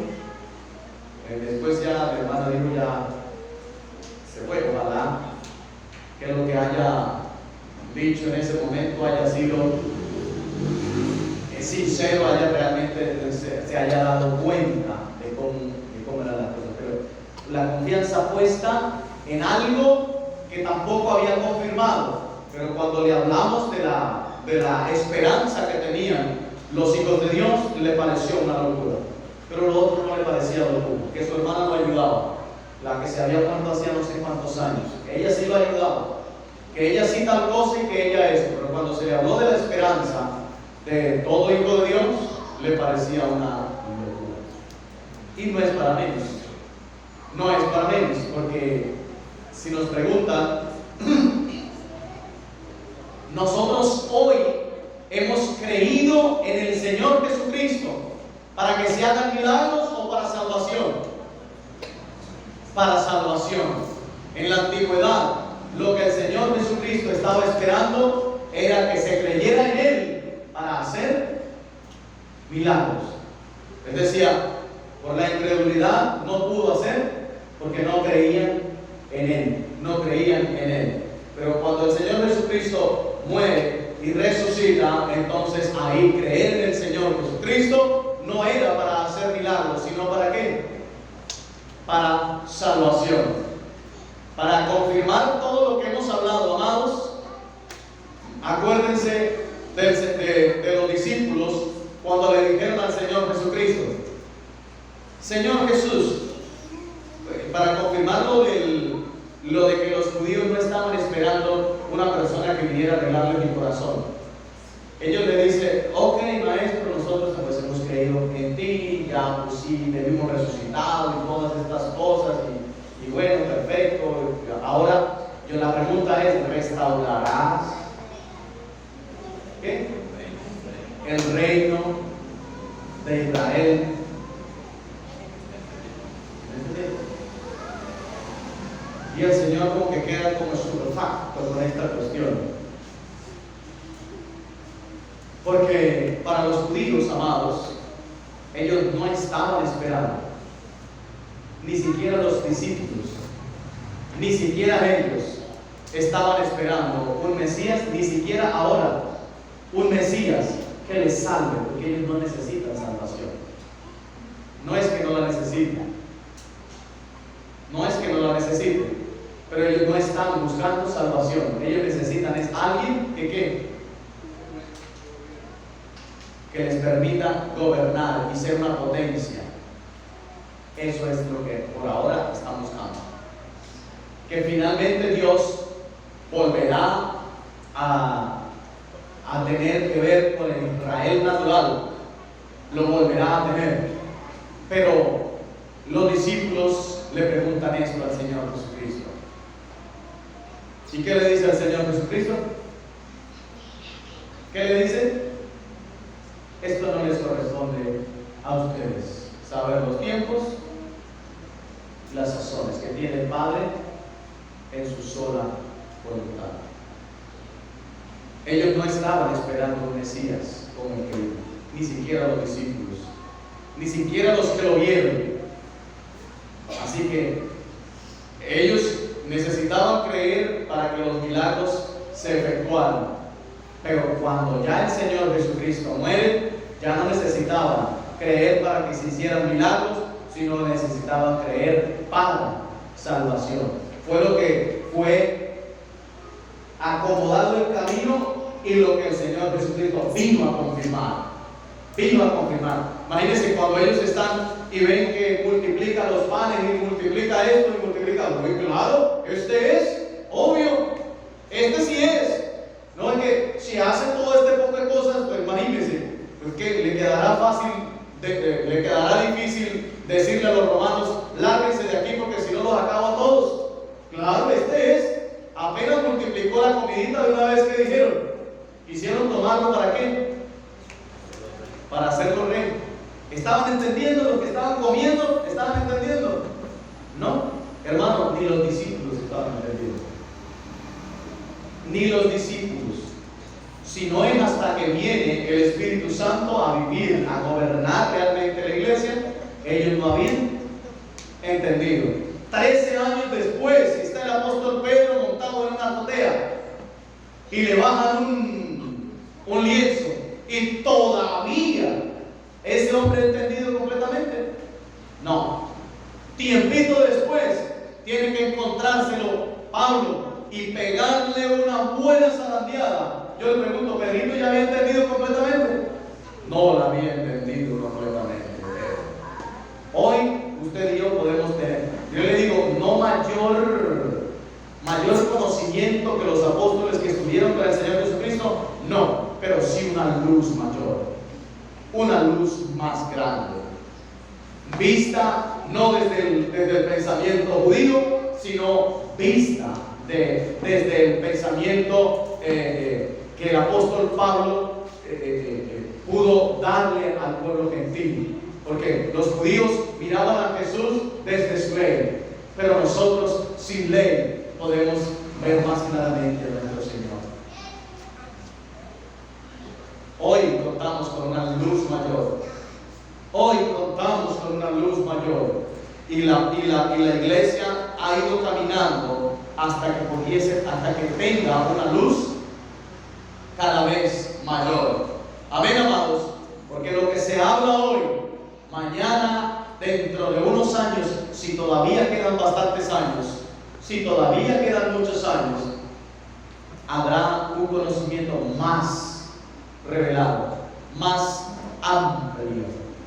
Speaker 1: Después ya la hermana dijo, ya se fue. Ojalá que lo que haya dicho en ese momento haya sido sincero, haya realmente se haya dado cuenta de cómo era la cosa. Pero la confianza puesta en algo que tampoco había confirmado. Pero cuando le hablamos de la esperanza que tenían los hijos de Dios, le pareció una locura. Pero lo otro no le parecía locura, que su hermana lo ayudaba, la que se había muerto hacía no sé cuántos años, que ella sí lo ayudaba, que ella sí tal cosa y que ella esto. Pero cuando se le habló de la esperanza de todo hijo de Dios, le parecía una locura. Y no es para menos, no es para menos, porque si nos preguntan, nosotros hoy hemos creído en el Señor Jesucristo para que se hagan milagros o para salvación. Para salvación. En la antigüedad, lo que el Señor Jesucristo estaba esperando era que se creyera en Él para hacer milagros. Él decía, por la incredulidad no pudo hacer porque no creían en Él, no creían en Él. Pero cuando el Señor Jesucristo muere y resucita, entonces ahí creer en el Señor Jesucristo no era para hacer milagros, sino ¿para qué? Para salvación. Para confirmar todo lo que hemos hablado, amados, acuérdense de los discípulos cuando le dijeron al Señor Jesucristo, Señor Jesús, para confirmar lo de que los judíos no estaban esperando una persona que viniera a arreglarle el corazón. Ellos le dicen, ok maestro, nosotros pues hemos creído en ti, ya pues sí, debimos resucitado y todas estas cosas, y bueno, perfecto. Ahora, la pregunta es, ¿restaurarás ¿qué? El reino de Israel? Y el Señor como que queda como estupefacto con esta cuestión. Porque para los judíos, amados, ellos no estaban esperando, ni siquiera los discípulos, ni siquiera ellos estaban esperando un Mesías, ni siquiera ahora un Mesías que les salve, porque ellos no necesitan salvación. No es que no la necesiten, no es que no la necesiten, pero ellos no están buscando salvación. Ellos necesitan es alguien que les permita gobernar y ser una potencia. Eso es lo que por ahora están buscando. Que finalmente Dios volverá a tener que ver con el Israel natural, lo volverá a tener. Pero los discípulos le preguntan esto al Señor Jesucristo. ¿Y qué le dice al Señor Jesucristo? ¿Qué le dice? Esto no les corresponde a ustedes saber los tiempos y las sazones que tiene el Padre en su sola voluntad. Ellos no estaban esperando un Mesías como el que vino, ni siquiera los discípulos, ni siquiera los que lo vieron. Así que ellos necesitaban creer para que los milagros se efectuaran. Pero cuando ya el Señor Jesucristo muere, ya no necesitaban creer para que se hicieran milagros, sino necesitaban creer para salvación. Fue lo que fue acomodado el camino y lo que el Señor Jesucristo vino a confirmar. Vino a confirmar. Imagínense cuando ellos están y ven que multiplica los panes y multiplica esto y multiplica lo otro. Claro, este es, obvio, este sí es. No es que si hacen todo este poco de cosas, pues imagínense, pues que le quedará fácil, le quedará difícil decirle a los romanos, lárguense de aquí porque si no los acabo a todos. Claro, este es. Apenas multiplicó la comidita de una vez que dijeron. Quisieron tomarlo ¿para qué? Para hacerlo rey. ¿Estaban entendiendo lo que estaban comiendo? ¿Estaban entendiendo? No, hermano, ni los discípulos estaban entendiendo. Ni los discípulos. sino es hasta que viene el Espíritu Santo a vivir, a gobernar realmente la iglesia, ellos no habían entendido. 13 años después está el apóstol Pedro montado en una azotea y le bajan un lienzo, y todavía ese hombre ha entendido completamente. No, tiempito después tiene que encontrárselo Pablo y pegarle una buena zarandeada. Yo le pregunto, ¿Pedrito ya había entendido completamente? No la había entendido completamente. Hoy usted y yo podemos tener, yo le digo, no mayor conocimiento que los apóstoles que estuvieron con el Señor Jesucristo, no, pero sí una luz mayor, una luz más grande, vista no desde el pensamiento judío, sino vista desde el pensamiento que el apóstol Pablo pudo darle al pueblo gentil. Porque los judíos miraban a Jesús desde su ley, pero nosotros sin ley podemos ver más claramente a nuestro Señor. Hoy contamos con una luz mayor. Hoy contamos con una luz mayor. Y la iglesia ha ido caminando hasta que tenga una luz cada vez mayor. Amén, amados. Porque lo que se habla hoy, mañana, dentro de unos años, si todavía quedan bastantes años, si todavía quedan muchos años, habrá un conocimiento más revelado, más amplio.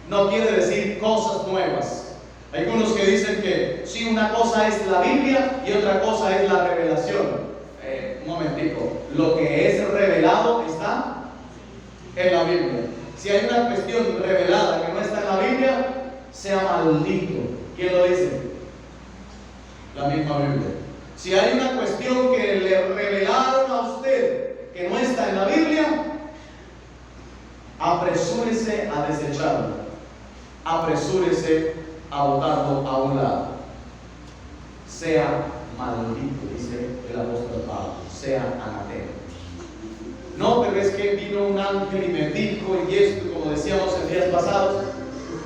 Speaker 1: No quiere decir cosas nuevas. Hay algunos que dicen que si una cosa es la Biblia y otra cosa es la revelación. Un momentico, lo que es revelado está en la Biblia. Si hay una cuestión revelada que no está en la Biblia, sea maldito. ¿Quién lo dice? La misma Biblia. Si hay una cuestión que le revelaron a usted que no está en la Biblia, apresúrese a desecharlo, apresúrese a botarlo a un lado. Sea maldito, dice el apóstol Pablo, sea anatema. No, pero es que vino un ángel y me dijo, y esto, como decíamos en días pasados,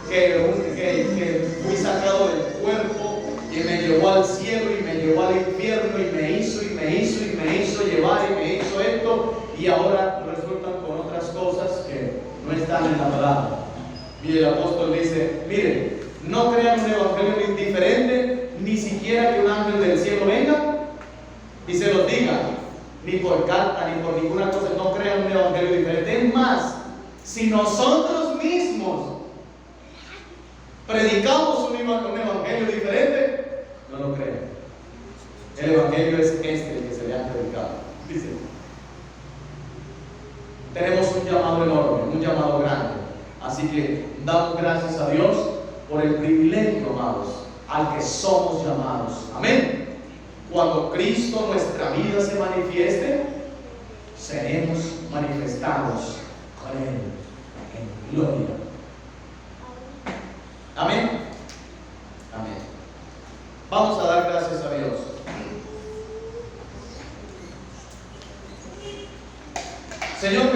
Speaker 1: que fui sacado del cuerpo y me llevó al cielo y me llevó al infierno y me hizo llevar y me hizo esto, y ahora resultan con otras cosas que no están en la palabra. Y el apóstol dice, miren, no crean un evangelio diferente, ni siquiera que un ángel del cielo venga y se los diga, ni por carta, ni por ninguna cosa. No crean un evangelio diferente. Es más, si nosotros mismos predicamos un evangelio diferente, no lo crean. El evangelio es este que se le ha predicado. Dice, tenemos un llamado enorme, un llamado grande. Así que damos gracias a Dios por el privilegio, amados, al que somos llamados. Amén. Cuando Cristo nuestra vida se manifieste, seremos manifestados con Él en gloria.